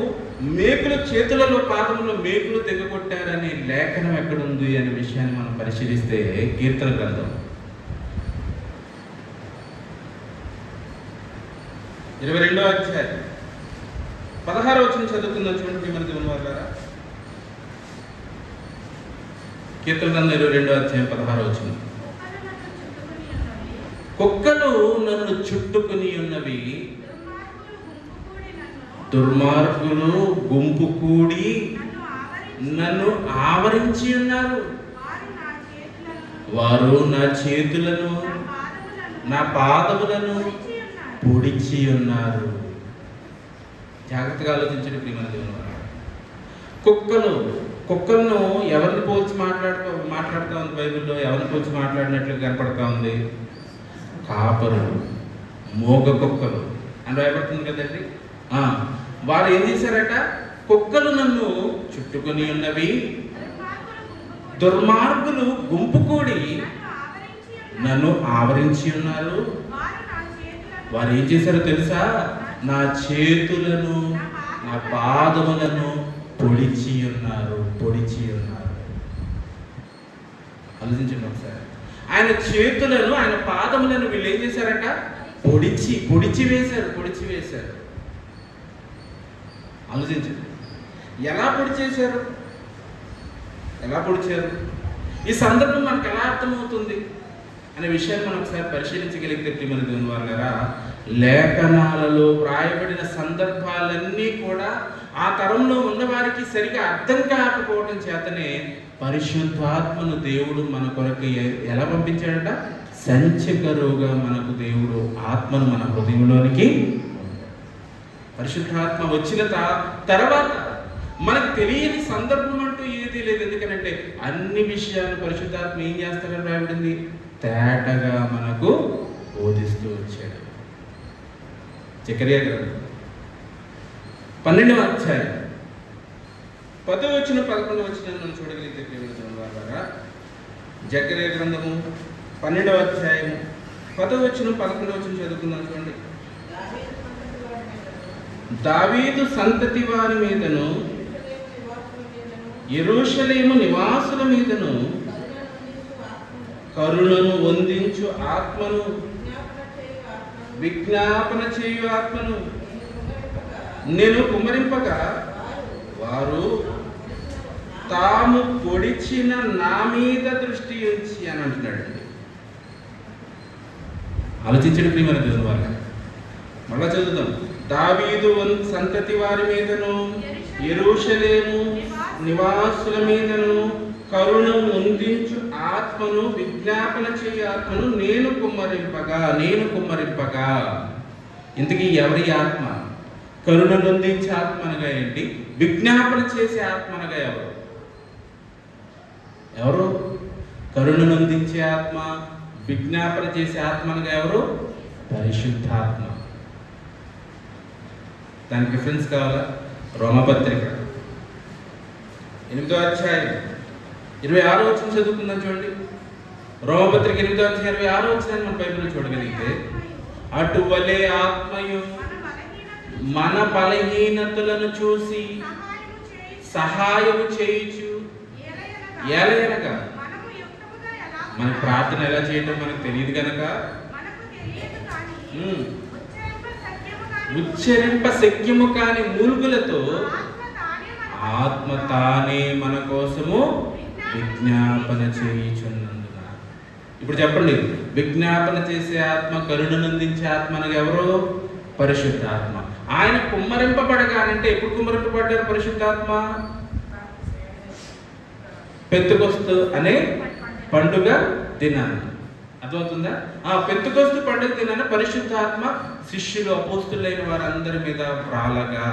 మేకులు చేతులలో పాదములో మేకులు తెగకొట్టారనే లేఖనం ఎక్కడుంది అనే విషయాన్ని మనం పరిశీలిస్తే కీర్తన గ్రంథం 22వ అధ్యాయం 16వ వచనం చదువుకుందాం. చూడండి మన దేవుని వారులారా, కీర్తన గ్రంథం 22వ అధ్యాయం 16వ వచనం. కుక్కలు నన్ను చుట్టుకుని ఉన్నవి, దుర్మార్గులు గుంపు కూడి నన్ను ఆవరించి ఉన్నారు. వారు నా చేతులను నా పాదములను పొడిచి ఉన్నారు. జాగ్రత్తగా ఆలోచించండి ప్రియమైన దేవుని వారు. కుక్కలను ఎవరిని పోల్చి మాట్లాడుతూ ఉంది బైబిల్లో? ఎవరిని పోల్చి మాట్లాడినట్లు కనపడతా ఉంది? కాపరులు, మోగ కుక్కలు అని రాయబడుతుంది కదండి. వారు ఏం చేశారట? కుక్కలు నన్ను చుట్టుకొని ఉన్నవి, దుర్మార్గులు గుంపు కూడి నన్ను ఆవరించి ఉన్నారు. వారు ఏం చేశారో తెలుసా? నా చేతులను నా పాదములను పొడిచి ఉన్నారు. ఆలోచించండి ఒకసారి. ఆయన చేతులను ఆయన పాదములను వీళ్ళు ఏం చేశారట? పొడిచి వేశారు. ఆలోచించండి, ఎలా పొడిచారు? ఈ సందర్భం మనకు ఎలా అర్థమవుతుంది అనే విషయాన్ని మనం ఒకసారి పరిశీలించగలిగితే ప్రియమైన దేవుని వారులారా, లేఖనాలలో వ్రాయబడిన సందర్భాలన్నీ కూడా ఆ తరంలో ఉన్నవారికి సరిగా అర్థం కాకపోవడం చేతనే పరిశుద్ధాత్మను దేవుడు మన కొరకు ఎలా పంపించాడట? సంచకరువుగా మనకు దేవుడు ఆత్మను మన హృదయంలోనికి, పరిశుద్ధాత్మ వచ్చిన తర్వాత మనకు తెలియని సందర్భం అంటూ ఏదీ లేదు. ఎందుకనంటే అన్ని విషయాలు పరిశుద్ధాత్మ ఏం చేస్తాడని రాయబడింది? తేటగా మనకు బోధిస్తూ వచ్చాడు. జకరియా గ్రంథం 12వ అధ్యాయం 10వ వచనం 11వ వచనం మనం చూడగలిగితే ద్వారా జకరియా గ్రంథము 12వ అధ్యాయం 10వ వచనం 11వ వచనం చదువుకుందాం. చూడండి. దావీదు సంతతి వారి మీదను యెరూషలేము నివాసుల మీదను కరుణను వందించు ఆత్మను, విజ్ఞాపన చేయు ఆత్మను నేను కుమ్మరింపగా వారు తాము పొడిచిన నా మీద దృష్టి ఉంచి అని అంటున్నాడండి. ఆలోచించండి ప్రియమైన దేవుని వారు. మళ్ళా చదువుదాం. దావీదు సంతతి వారి మీదను యెరూషలేము నివాసుల మీదను కరుణ ముందించు ఆత్మను, విజ్ఞాపన చేయ ఆత్మను నేను కుమ్మరింపగా. ఇంతకీ ఎవరి ఆత్మ? కరుణ నొందించే ఆత్మ అనగా ఏంటి? విజ్ఞాపన చేసే ఆత్మ అనగా ఎవరు? కరుణ నొందించే ఆత్మ, విజ్ఞాపన చేసే ఆత్మ అనగా ఎవరు? పరిశుద్ధాత్మ. దానికి రిఫరెన్స్ కావాలా? రోమపత్రిక 8వ అధ్యాయం 26వ వచనం చదువుకుందాం. చూడండి. రోమపత్రిక 8వ అధ్యాయం 26వ వచనాన్ని మన బైబిల్లో చూడగలిగితే, అటువలే ఆత్మయు మన బలహీనతలను చూసి సహాయము చేయుచు, ఎలయనగా మన ప్రార్థన ఎలా చేయడం మనకు తెలియదు కనుక ఉచ్చరింప శక్యము కాని మూలుగులతో ఆత్మ తానే మన కోసము విజ్ఞాపన చేయుచున్నందున. ఇప్పుడు చెప్పండి, విజ్ఞాపన చేసే ఆత్మ, కరుణనందించే ఆత్మ అనగా ఎవరు? పరిశుద్ధాత్మ. ఆయన కుమ్మరింపబడగానంటే ఎప్పుడు కుమ్మరింపబడ్డారు పరిశుద్ధాత్మ? పెంతెకొస్తు అనే పండుగ దినాన్ని. అర్థమవుతుందా? ఆ పెంతెకొస్తు పండుగ దినాన్ని పరిశుద్ధాత్మ శిష్యులు, అపోస్తులైన వారందరి మీద రాలగా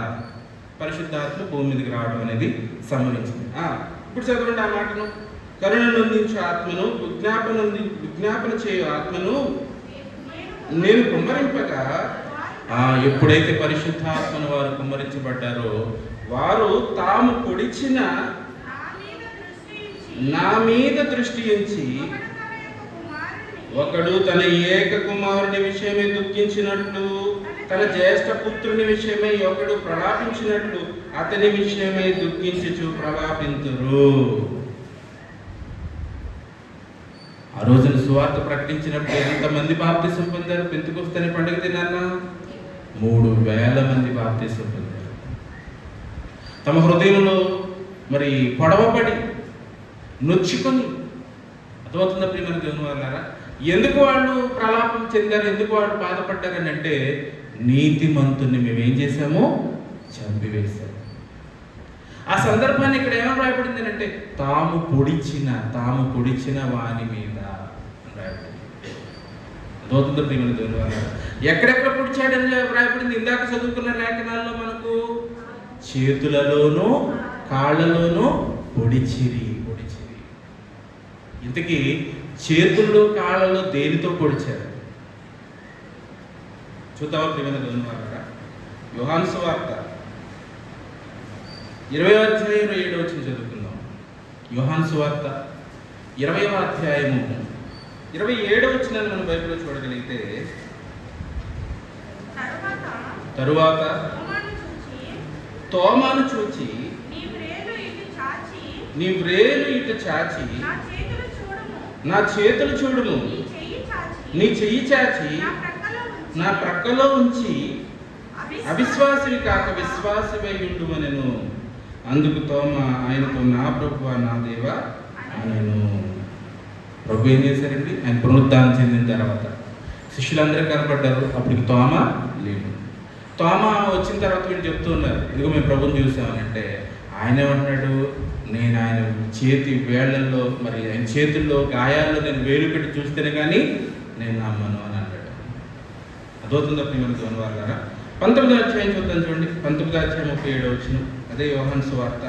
పరిశుద్ధాత్మ భూమి మీదకి రావడం అనేది సంభవించింది. ఇప్పుడు చదవండి ఆ మాటను. కరుణ నొందించే ఆత్మను, విజ్ఞాపన చేయు ఆత్మను నేను కుమ్మరింపగా ఎప్పుడైతే పరిశుద్ధాత్మను వారు కుమ్మరించబడ్డారో వారు తాము పొడిచిన నా మీద దృష్టి ఉంచి ఒకడు తన ఏక కుమారుని విషయమై దుఃఖించినట్లు తన జ్యేష్ఠ పుత్రుని విషయమై ఒకడు ప్రలాపించినట్లు అతని విషయమై దుఃఖించుచు ప్రలాపింతురు. ఆ రోజున సువార్త ప్రకటించినప్పుడు ఎంతమంది బాప్తిసం పొందారు? పెంతెకొస్తు అనే పండుగ దినాన్న 3,000 మంది బాప్తిసం పొందారు. తమ హృదయంలో మరి పొడవబడి నొచ్చుకొని, అర్థమవుతుందా ప్రియమైన దేవుని వాళ్ళారా? ఎందుకు వాళ్ళు ప్రలాపం చెందారు, ఎందుకు వాళ్ళు బాధపడ్డారని అంటే, నీతిమంతుని మేమేం చేశాము? చంపివేశాము. ఆ సందర్భాన్ని ఇక్కడ ఏమని రాయబడింది అంటే, తాము పొడిచిన వాని మీద రాయబడింది. అర్థమవుతుందా ప్రియమైన దేవుని వాళ్ళారా? ఎక్కడెక్కడ పొడిచాడని రాయబడింది? ఇందాక చదువుకున్న లేఖనాల్లో మనకు చేతులలోనూ కాళ్ళలోనూ పొడిచిరి. ఇంతకీ చేతుల్లో కాళ్ళలో దేనితో పొడిచారు? చూద్దామా ప్రియమైన దేవుని వాళ్ళారా? యోహాను సువార్త 20వ అధ్యాయం 7వ వచనం చదువుకుందాం. యోహాను సువార్త 20వ అధ్యాయము 27వ వచనాన్ని మనం బైబిల్లో చూడగలిగితే, తరువాత తోమాను చూచి నీ వ్రేలు ఇటు చాచి నా చేతులు చూడుము, నీ చెయ్యి చాచి నా ప్రక్కలో ఉంచి అవిశ్వాసివి కాక విశ్వాసివై ఉండుమనెను. అందుకు తోమ ఆయనతో, నా ప్రభువా నా దేవా అనెను. ప్రభు ఏం చేశారండి? ఆయన పునరుద్ధానం చెందిన తర్వాత శిష్యులందరూ కనపడ్డారు. అప్పటికి తోమ లేడు. తోమ వచ్చిన తర్వాత వీళ్ళు చెప్తూ ఉన్నారు, ఇదిగో మేము ప్రభుని చూసామనంటే, ఆయన ఏమంటున్నాడు? నేను ఆయన చేతి వేళ్లలో, మరి ఆయన చేతుల్లో గాయాల్లో నేను వేలు పెట్టి చూస్తేనే కానీ నేను నమ్మను అని అన్నాడు. అదవుతుందా ప్రియమైన దేవుని వాళ్ళారా? 19వ అధ్యాయం చూద్దాం చూడండి. 19వ అధ్యాయం 37వ వచనం. అదే యోహాను సువార్త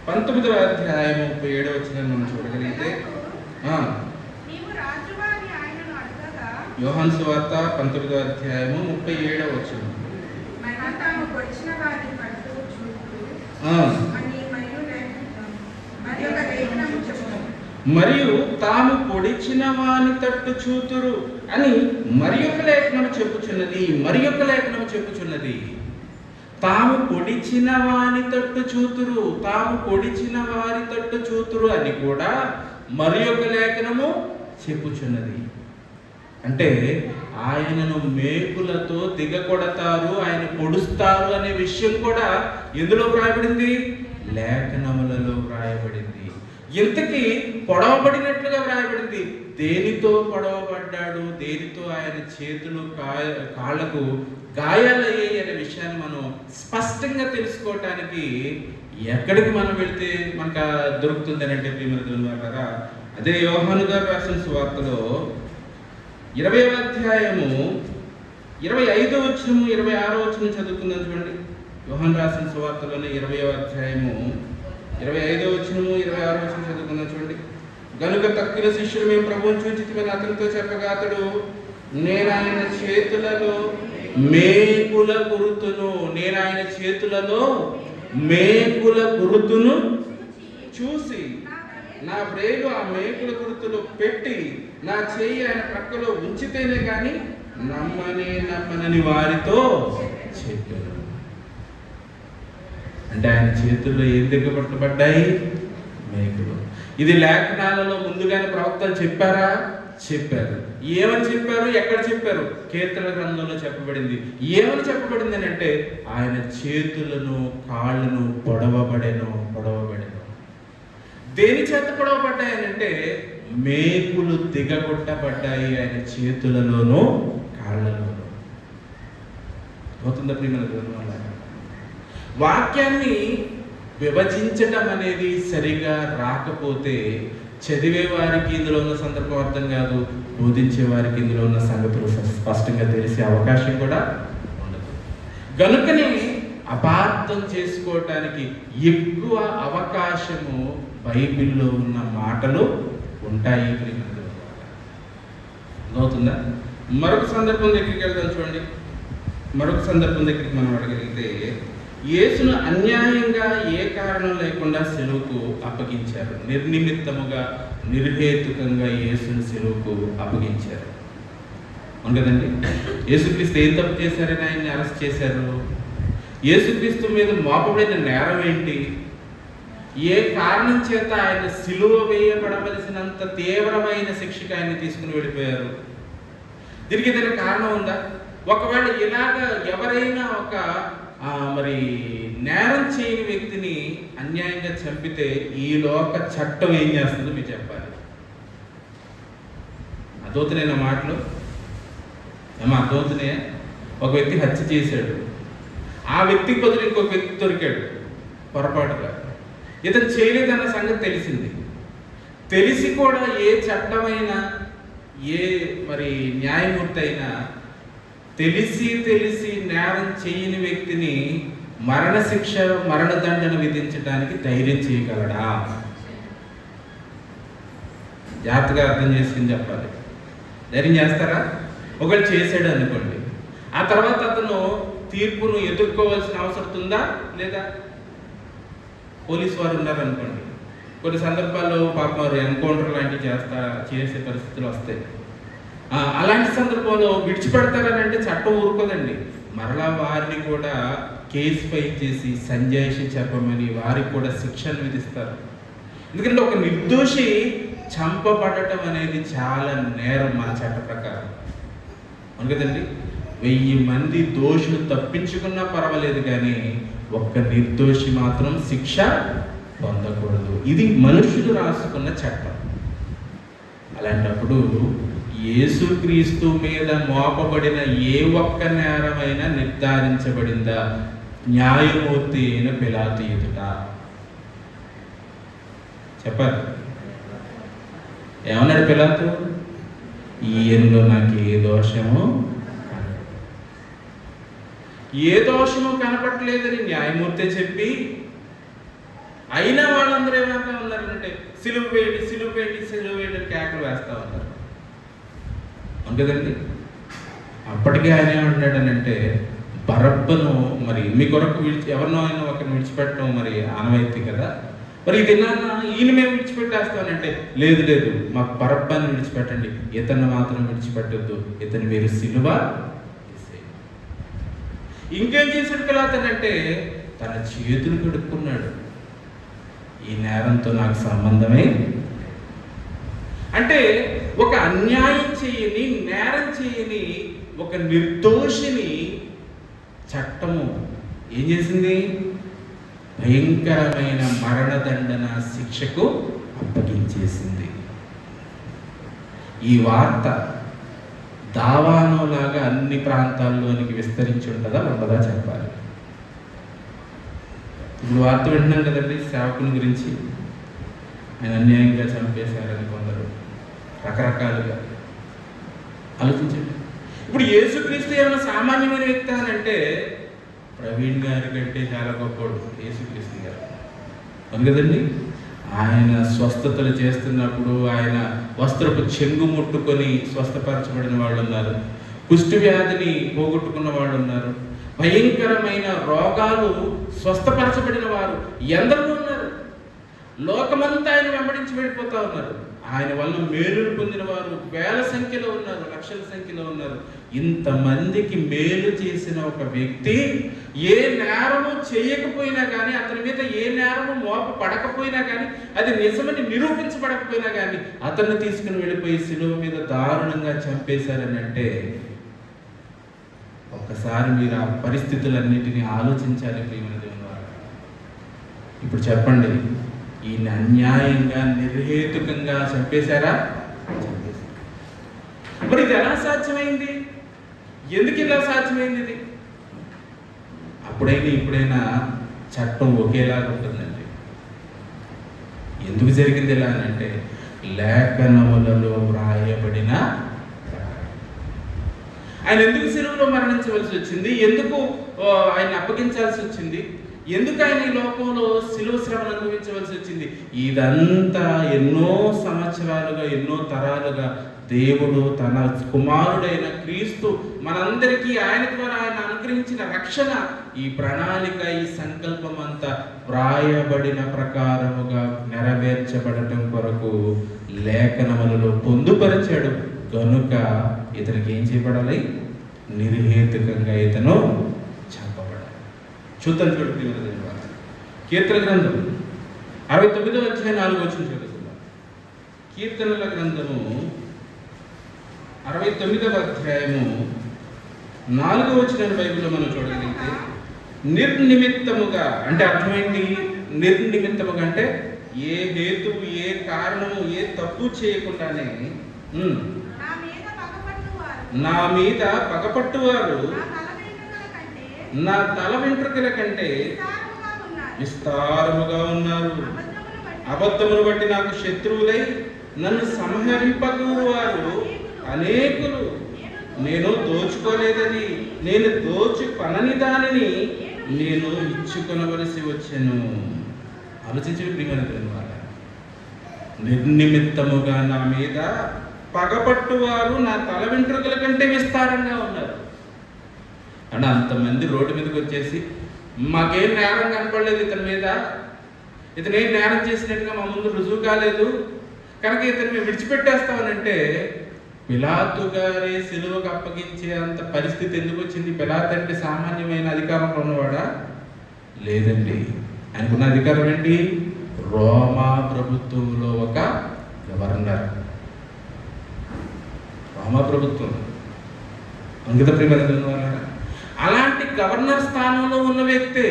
19వ అధ్యాయం 37వ వచనం మనం చూడగలిగితే, యోహాను సువార్త 19వ అధ్యాయము 37వ వచనం. మరియు తాము పొడిచిన వాని తట్టు చూతురు అని మరి ఒక లేఖనం చెప్పుచున్నది. తాము పొడిచిన వాని తట్టు చూతురు అని కూడా మరి ఒక లేఖనము చెప్పుచున్నది. అంటే ఆయనను మేకులతో దిగకొడతారు, ఆయన పొడుస్తారు అనే విషయం కూడా ఎందులో వ్రాయబడింది? లేఖనములలో వ్రాయబడింది. ఇంతకీ పొడవబడినట్లుగా వ్రాయబడింది. దేనితో పొడవబడ్డాడు, దేనితో ఆయన చేతులు కాళ్ళకు గాయాలయ్యాయి అనే విషయాన్ని మనం స్పష్టంగా తెలుసుకోవటానికి ఎక్కడికి మనం వెళితే మనకు దొరుకుతుంది అని అంటే ప్రియమైన దేవుని వాళ్ళారా, అదే యోహాను గారు రాసిన సువార్తలో 20వ అధ్యాయము 25వ వచనము 26వ వచనం చదువుకుందాం చూడండి. యోహాను రాసిన సువార్తలోనే 20వ అధ్యాయము 25వ వచనము 26వ వచనం చదువుకుందాం చూడండి. గనుక తక్కిన శిష్యులు మేము ప్రభువుని చూచితిమని అతనితో చెప్పగా అతడు, నేను ఆయన చేతులలో మేకుల గురుతును చూసి నా వ్రేలు ఆ మేకుల గుర్తులో పెట్టి నా చెయ్యి ఆయన ప్రక్కలో ఉంచితేనే కానీ నమ్మనని వారితో చెప్పారు. అంటే ఆయన చేతుల్లో ఏం దిగబట్టబడ్డాయి? మేకులు. ఇది లేఖనాలలో ముందుగానే ప్రవక్తలు చెప్పారా? చెప్పారు. ఏమని చెప్పారు? ఎక్కడ చెప్పారు? కీర్తన గ్రంథంలో చెప్పబడింది. ఏమని చెప్పబడింది అని అంటే, ఆయన చేతులను కాళ్ళను పొడవబడెను. దేని చేత పొడవబడ్డాయనంటే, మేకులు దిగగొట్టబడ్డాయి ఆయన చేతులలోనూ కాళ్ళలోనూ. అవుతుందా ప్రియమైన దేవుని వాళ్ళారా? వాక్యాన్ని విభజించడం అనేది సరిగా రాకపోతే చదివే వారికి ఇందులో ఉన్న సందర్భం అర్థం కాదు, బోధించే వారికి ఇందులో ఉన్న సంగతులు స్పష్టంగా తెలిసే అవకాశం కూడా ఉండదు. కనుకనే అపార్థం చేసుకోవటానికి ఎక్కువ అవకాశము బైబిల్లో ఉన్న మాటలు ఉంటాయి. అవుతుందా? మరొక సందర్భం దగ్గరికి వెళ్దాం చూడండి. మరొక సందర్భం దగ్గరికి మనం అడగలిగితే, యేసును అన్యాయంగా ఏ కారణం లేకుండా సిలువకు అప్పగించారు. నిర్నిమిత్తముగా నిర్హేతుకంగా యేసును సిలువకు అప్పగించారు. అవును కదండి. యేసుక్రీస్తు ఏం తప్పు చేశారని ఆయన్ని అరెస్ట్ చేశారు? యేసుక్రీస్తు మీద మోపబడిన నేరం ఏంటి? ఏ కారణం చేత ఆయన సిలువ వేయబడవలసినంత తీవ్రమైన శిక్షకు ఆయన తీసుకుని వెళ్ళిపోయారు? దీనికి ఏదైనా కారణం ఉందా? ఒకవేళ ఇలాగ ఎవరైనా ఒక మరి నేరం చేయని వ్యక్తిని అన్యాయంగా చంపితే ఈ లోక చట్టం ఏం చేస్తుందో మీరు చెప్పాలి. అర్థవుతున్నాయి నా మాటలు? ఏమో అర్థవుతున్నాయా? ఒక వ్యక్తి హత్య చేశాడు, ఆ వ్యక్తికి బదులు ఇంకొక వ్యక్తి దొరికాడు పొరపాటుగా. ఇతను చేయలేదన్న సంగతి తెలిసింది. తెలిసి కూడా ఏ చట్టమైనా ఏ మరి న్యాయమూర్తి అయినా తెలిసి నేరం చేయని వ్యక్తిని మరణశిక్ష మరణదండన విధించడానికి ధైర్యం చేయగలడా? జాగ్రత్తగా అర్థం చేసుకుని చెప్పాలి. ధైర్యం చేస్తారా? ఒకవేళ చేశాడు అనుకోండి, ఆ తర్వాత అతను తీర్పును ఎదుర్కోవాల్సిన అవసరం ఉందా లేదా? పోలీసు వారు ఉన్నారనుకోండి, కొన్ని సందర్భాల్లో పాపం వారు ఎన్కౌంటర్ లాంటివి చేసే పరిస్థితులు వస్తాయి. అలాంటి సందర్భంలో విడిచిపెడతారని అంటే చట్టం ఊరుకోదండి. మరలా వారిని కూడా కేసు ఫైల్ చేసి సంజాయిషి చెప్పమని వారికి కూడా శిక్షను విధిస్తారు. ఎందుకంటే ఒక నిర్దోషి చంపబడటం అనేది చాలా నేరం మన చట్ట ప్రకారం. అవును కదండి. 1000 మంది దోషులు తప్పించుకున్నా పర్వాలేదు, కానీ ఒక్క నిర్దోషి మాత్రం శిక్ష పొందకూడదు. ఇది మనుషులు రాసుకున్న చట్టం. అలాంటప్పుడు యేసుక్రీస్తు మీద మోపబడిన ఏ ఒక్క నేరమైనా నిర్ధారించబడిందా న్యాయమూర్తి అయిన పిలాతు ఎదుట? చెప్పాలి. ఏమన్నాడు పిలాతు? ఈయనలో నాకు ఏ దోషము కనపడలేదని న్యాయమూర్తి చెప్పి, అయినా వాళ్ళందరూ ఏమంటా ఉన్నారంటే సిలువ వేయండి కేకలు వేస్తా ఉన్నారు. అంతేదండి. అప్పటికే ఆయన ఏమంటాడనంటే, బరబ్బను మరి మీ కొరకు ఎవరినో ఆయన ఒకరిని విడిచిపెట్టడం మరి ఆనవాయితీ కదా, మరి ఇది ఈయన మేము విడిచిపెట్టేస్తానంటే, లేదు మాకు బరబ్బను విడిచిపెట్టండి, ఇతన్ని మాత్రం విడిచిపెట్టద్దు, ఇతను మీరు సిలువ. ఇంకేం చేశాడు పిలాతనంటే, తన చేతులు కడుక్కున్నాడు. ఈ నేరంతో నాకు సంబంధమే. అంటే ఒక అన్యాయం చేయని, నేరం చేయని ఒక నిర్దోషిని చట్టము ఏం చేసింది? భయంకరమైన మరణదండన శిక్షకు అప్పగించేసింది. ఈ వార్త దావానోలాగా అన్ని ప్రాంతాల్లోనికి విస్తరించి ఉండదా చెప్పాలి. ఇప్పుడు వార్త వింటున్నాం కదండి, సేవకుని గురించి. ఆయన అన్యాయంగా చంపేశారని కొందరు రకరకాలుగా ఆలోచించండి. ఇప్పుడు యేసుక్రీస్తు ఏమైనా సామాన్యమైన వ్యక్తి అని అంటే, ప్రవీణ్ గారి కంటే చాలా గొప్పవాడు యేసుక్రీస్తు గారు. అవును కదండి. ఆయన స్వస్థతలు చేస్తున్నప్పుడు ఆయన వస్త్రపు చెంగు ముట్టుకొని స్వస్థపరచబడిన వాళ్ళు ఉన్నారు, కుష్టి వ్యాధిని పోగొట్టుకున్న వాళ్ళు ఉన్నారు, భయంకరమైన రోగాలు స్వస్థపరచబడిన వారు ఎందరో ఉన్నారు. లోకమంతా ఆయన వెంబడించి వెళ్ళిపోతా ఉన్నారు. ఆయన వల్ల మేలులు పొందిన వారు వేల సంఖ్యలో ఉన్నారు, లక్షల సంఖ్యలో ఉన్నారు. ఇంతమందికి మేలు చేసిన ఒక వ్యక్తి ఏ నేరము చేయకపోయినా కానీ, అతని మీద ఏ నేరము మోపబడకపోయినా కానీ, అది నిజమని నిరూపించబడకపోయినా కానీ, అతన్ని తీసుకుని వెళ్ళిపోయి శిలువ మీద దారుణంగా చంపేశారని అంటే, ఒక్కసారి మీరు ఆ పరిస్థితులన్నిటినీ ఆలోచించాలి ప్రియమైన దేవుని వారు. ఇప్పుడు చెప్పండి, ఈయన అన్యాయంగా నిర్హేతుకంగా చంపేశారా? చంపేశారు. మరి ఇది ఎలా సాధ్యమైంది? ఎందుకు ఇలా సాధ్యమైంది? ఇది అప్పుడైనా ఇప్పుడైనా చట్టం ఒకేలాగా ఉంటుందండి. ఎందుకు జరిగింది ఇలా అని అంటే, లేఖనములలో వ్రాయబడిన ఆయన ఎందుకు సిలువలో మరణించవలసి వచ్చింది, ఎందుకు ఆయన అప్పగించాల్సి వచ్చింది, ఎందుకు ఆయన ఈ లోకంలో శిలువ శ్రమను అనుభవించవలసి వచ్చింది? ఇదంతా ఎన్నో సంవత్సరాలుగా, ఎన్నో తరాలుగా దేవుడు తన కుమారుడైన క్రీస్తు మనందరికీ ఆయన ద్వారా ఆయన అనుగ్రహించిన రక్షణ, ఈ ప్రణాళిక, ఈ సంకల్పం అంతా వ్రాయబడిన ప్రకారముగా నెరవేర్చబడటం కొరకు లేఖనములలో పొందుపరిచాడు. కనుక ఇతనికి ఏం చేయబడాలి? నిర్హేతుకంగా ఇతను చంపబడాలి. చూద్దాం, చూడండి. కీర్తన గ్రంథం 69వ అధ్యాయం 4వ వచనం చదువుకుందాం. కీర్తనల గ్రంథము 69వ అధ్యాయము 4వ వచనం బైబిల్లో మనం చూడగలిగితే, నిర్నిమిత్తముగా అంటే అర్థమైంది. నిర్నిమిత్తముగా అంటే ఏ హేతువు, ఏ కారణము, ఏ తప్పు చేయకుండానే నా మీద పగపట్టువారు నా తల వెంట్రుకల కంటే విస్తారముగా ఉన్నారు. అబద్ధమును బట్టి నాకు శత్రువులై నన్ను సంహరింపగూరువారు అనేకులు. నేను దోచుకోలేదని, నేను దోచుకొనని దానిని నేను ఇచ్చుకొనవలసి వచ్చెను. ఆలోచించి ప్రియమైన వారు, నిర్నిమిత్తముగా నా మీద పగపట్టువారు నా తల వెంట్రుకల కంటే విస్తారంగా ఉన్నారు. అంటే అంతమంది రోడ్డు మీదకి వచ్చేసి, మాకేం నేరం కనపడలేదు ఇతని మీద, ఇతను ఏం నేరం చేసినట్టుగా మా ముందు రుజువు కాలేదు కనుక ఇతను మేము విడిచిపెట్టేస్తామనంటే, పిలాతు గారి సిలువకు అప్పగించే అంత పరిస్థితి ఎందుకు వచ్చింది? పిలాతు అంటే సామాన్యమైన అధికారంలో ఉన్నవాడా? లేదండి. ఆయనకున్న అధికారం ఏంటి? రోమా ప్రభుత్వంలో ఒక గవర్నర్. రోమా ప్రభుత్వం అంకిత ప్రియమైన అలాంటి గవర్నర్ స్థానంలో ఉన్న వ్యక్తే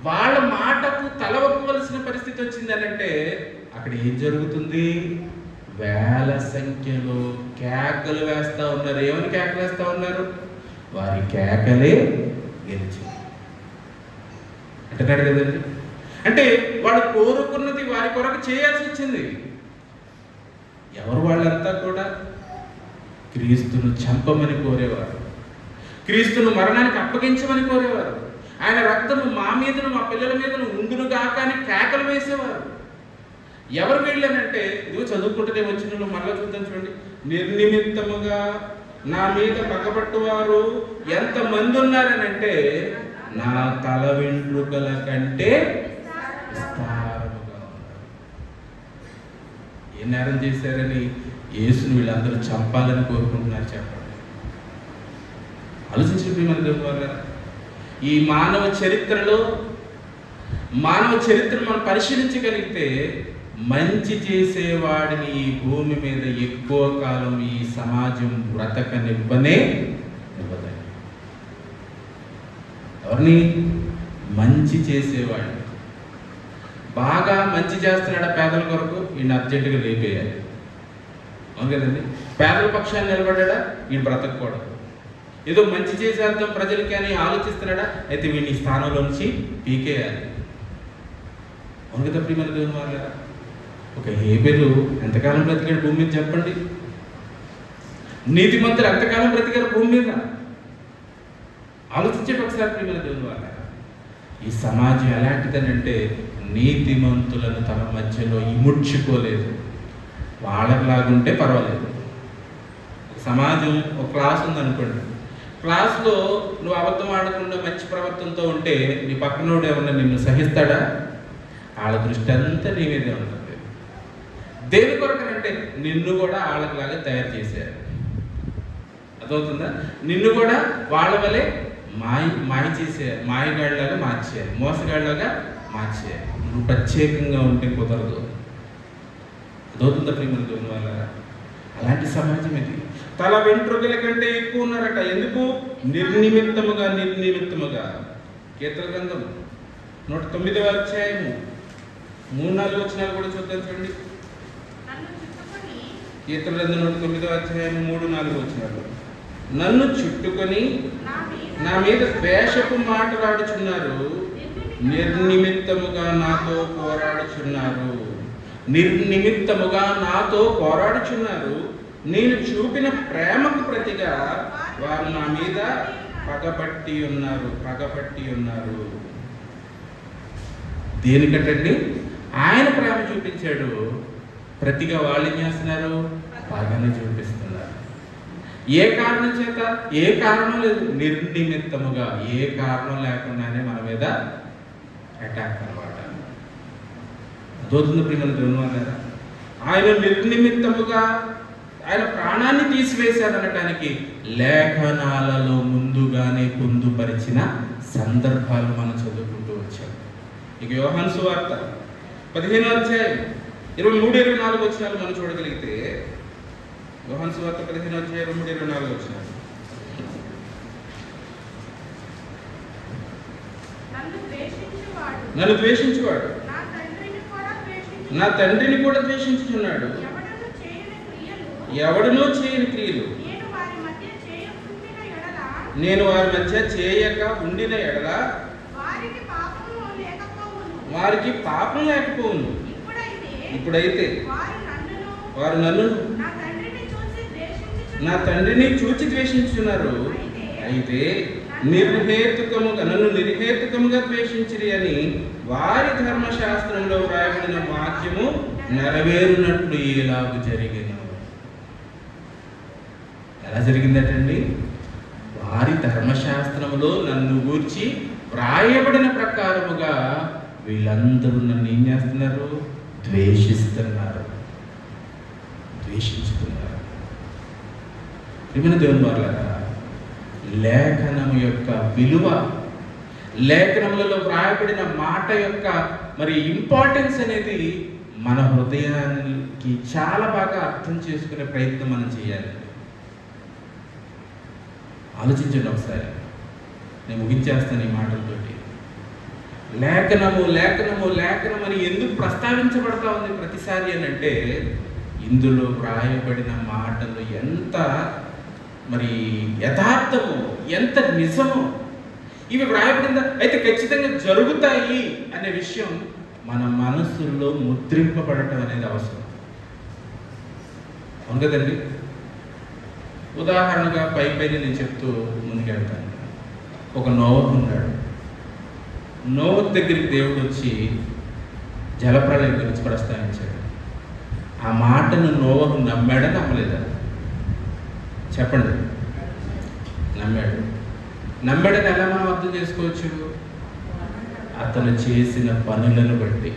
వాళ్ళ మాటకు తలవక్కవలసిన పరిస్థితి వచ్చింది అని అంటే, అక్కడ ఏం జరుగుతుంది? వేల సంఖ్యలో కేకలు వేస్తా ఉన్నారు. ఏమని కేకలు వేస్తా ఉన్నారు? వారి కేకలే గెలిచింది అంటున్నాడు కదండి. అంటే వాడు కోరుకున్నది వారి కొరకు చేయాల్సి వచ్చింది. ఎవరు వాళ్ళంతా కూడా క్రీస్తును చంపమని కోరేవారు, క్రీస్తును మరణానికి అప్పగించమని కోరేవారు. ఆయన రక్తము మా మీదను, మా పిల్లల మీదను ఉండును గాక అని కేకలు వేసేవారు. ఎవరు వెళ్ళానంటే, ఇదిగో చదువుకుంటూనే వచ్చిన మళ్ళా చూద్దాం చూడండి. నిర్నిమిత్తముగా నా మీద పగబట్టువారు ఎంతమంది ఉన్నారనంటే, నా తల వెంట్రుకల కంటే విస్తారముగా ఉన్నారు. ఏ నేరం చేశారని యేసుని వీళ్ళందరూ చంపాలని కోరుకుంటున్నారు? చెప్పండి. ఆలోచించి మన దేవుడు, ఈ మానవ చరిత్రను మనం పరిశీలించగలిగితే, మంచి చేసేవాడిని ఈ భూమి మీద ఎక్కువ కాలం ఈ సమాజం బ్రతకనివ్వనే ఇవ్వదండి. ఎవరిని? మంచి చేసేవాడిని. బాగా మంచి చేస్తున్నాడు పేదల కొరకు, ఈయన అర్జెంటుగా లేపేయాలి. అవును కదండి. పేదల పక్షాన్ని నిలబడ్డా, ఈయన బ్రతకూడదు. ఏదో మంచి చేసేద్దాం ప్రజలకి అని ఆలోచిస్తున్నాడా, అయితే వీడిని స్థానంలో నుంచి పీకేయాలి. అవును కదా ప్రియమైన దేవుని వాళ్ళ, ఒక హేబెలు ఎంతకాలం బ్రతికాడు భూమి మీద చెప్పండి? నీతిమంతులు ఎంతకాలం బ్రతికారు భూమి మీద? ఆలోచించేది ఒకసారి ప్రియమైన దేవుని వాళ్ళ. ఈ సమాజం ఎలాంటిదనంటే, నీతిమంతులను తమ మధ్యలో ఇముడ్చుకోలేదు. వాళ్ళలాగుంటే పర్వాలేదు. సమాజం ఒక క్లాస్ ఉందనుకోండి, క్లాస్లో నువ్వు అబద్ధం ఆడకుండా మంచి ప్రవర్తనతో ఉంటే నీ పక్కనోడు ఏమన్నా నిన్ను సహిస్తాడా? వాళ్ళ దృష్టి అంతా నీ మీదే ఉంటుంది. దేని కొరకనంటే, నిన్ను కూడా వాళ్ళలాగా తయారు చేశారు. అదవుతుందా? నిన్ను కూడా వాళ్ళ వల్లే మాయ చేసేయాలి, మాయగాడిలాగా మార్చేయాలి, మోసగాడిలాగా మార్చేయాలి. నువ్వు ప్రత్యేకంగా ఉంటే కుదరదు. అదవుతుందా ప్రియమైన దేవుని వల్ల? అలాంటి సమాజం ఇది. తల వెంట్రుకల కంటే ఎక్కువ ఉన్నారట. ఎందుకు? నిర్నిమిత్తముగా. కీర్తన గ్రంథం 109వ అధ్యాయము 3-4 వచనాలు కూడా చూద్దాం చూడండి. కీర్తన గ్రంథం 109వ అధ్యాయము 3-4 వచనాలు. నన్ను చుట్టుకొని నా మీద ద్వేషపు మాటలాడుచున్నారు, నిర్నిమిత్తముగా నాతో పోరాడుచున్నారు. నేను చూపిన ప్రేమకు ప్రతిగా వారు నా మీద పగపట్టి ఉన్నారు. దేనికంటండి? ఆయన ప్రేమ చూపించాడు. ప్రతిగా వాళ్ళు ఏం చేస్తున్నారు? పగని చూపిస్తున్నారు. ఏ కారణం చేత? ఏ కారణం లేదు, నిర్నిమిత్తముగా, ఏ కారణం లేకుండానే మన మీద అటాక్ అనమాట. దోతున్న ప్రియమైన దేవుని వారా, ఆయన నిర్నిమిత్తముగా ఆయన ప్రాణాన్ని తీసివేశాడనటానికి లేఖనాలలో ముందుగానే పొందుపరిచిన సందర్భాలు మనం చదువుకుంటూ వచ్చాం. ఇక యోహాను సువార్త 15వ అధ్యాయం 23-24 వచనాలు మనం చూడగలిగితే, యోహాను సువార్త 15వ అధ్యాయం 23-24 వచనాలు. నన్ను ద్వేషించువాడు నా తండ్రిని కూడా ద్వేషించుచున్నాడు. ఎవడునో చేయని క్రియలు నేను వారి మధ్య చేయక ఉండిన ఎడల వారికి పాపం లేకపోవును. ఇప్పుడైతే వారు నన్ను నా తండ్రిని చూచి ద్వేషించున్నారు. అయితే నన్ను నిర్హేతుకముగా ద్వేషించిరి అని వారి ధర్మశాస్త్రంలో వ్రాయబడిన వాక్యము నెరవేరునట్లు ఎలాగూ జరిగిన. ఎలా జరిగిందటండి? వారి ధర్మశాస్త్రములో నన్ను గూర్చి వ్రాయబడిన ప్రకారముగా వీళ్ళందరూ నన్ను ఏం చేస్తున్నారు? ద్వేషిస్తున్నారు, ద్వేషించుతున్నారు. ప్రియమైన దేవుని వారలారా, లేఖనము యొక్క విలువ, లేఖనములలో వ్రాయబడిన మాట యొక్క ఇంపార్టెన్స్ అనేది మన హృదయానికి చాలా బాగా అర్థం చేసుకునే ప్రయత్నం మనం చేయాలి. ఆలోచించండి ఒకసారి. నేను ముగించేస్తాను ఈ మాటలతోటి. లేఖనము లేఖనము లేఖనం అని ఎందుకు ప్రస్తావించబడతా ఉంది ప్రతిసారి అని అంటే, ఇందులో వ్రాయబడిన మాటలు ఎంత యథార్థమో, ఎంత నిజమో, ఇవి వ్రాయబడిందా అయితే ఖచ్చితంగా జరుగుతాయి అనే విషయం మన మనస్సుల్లో ముద్రింపబడటం అనేది అవసరం. అవును కదండి? ఉదాహరణగా పైన నేను చెప్తూ ముందుకెళ్తాను. ఒక నోవహు ఉన్నాడు. నోవహు దగ్గరికి దేవుడు వచ్చి జలప్రళయం గురించి ప్రస్తావించాడు. ఆ మాటను నోవహు నమ్మాడా నమ్మలేదా? చెప్పండి. నమ్మాడు. నమ్మాడని ఎలా మనం అర్థం చేసుకోవచ్చు? అతను చేసిన పనులను బట్టి.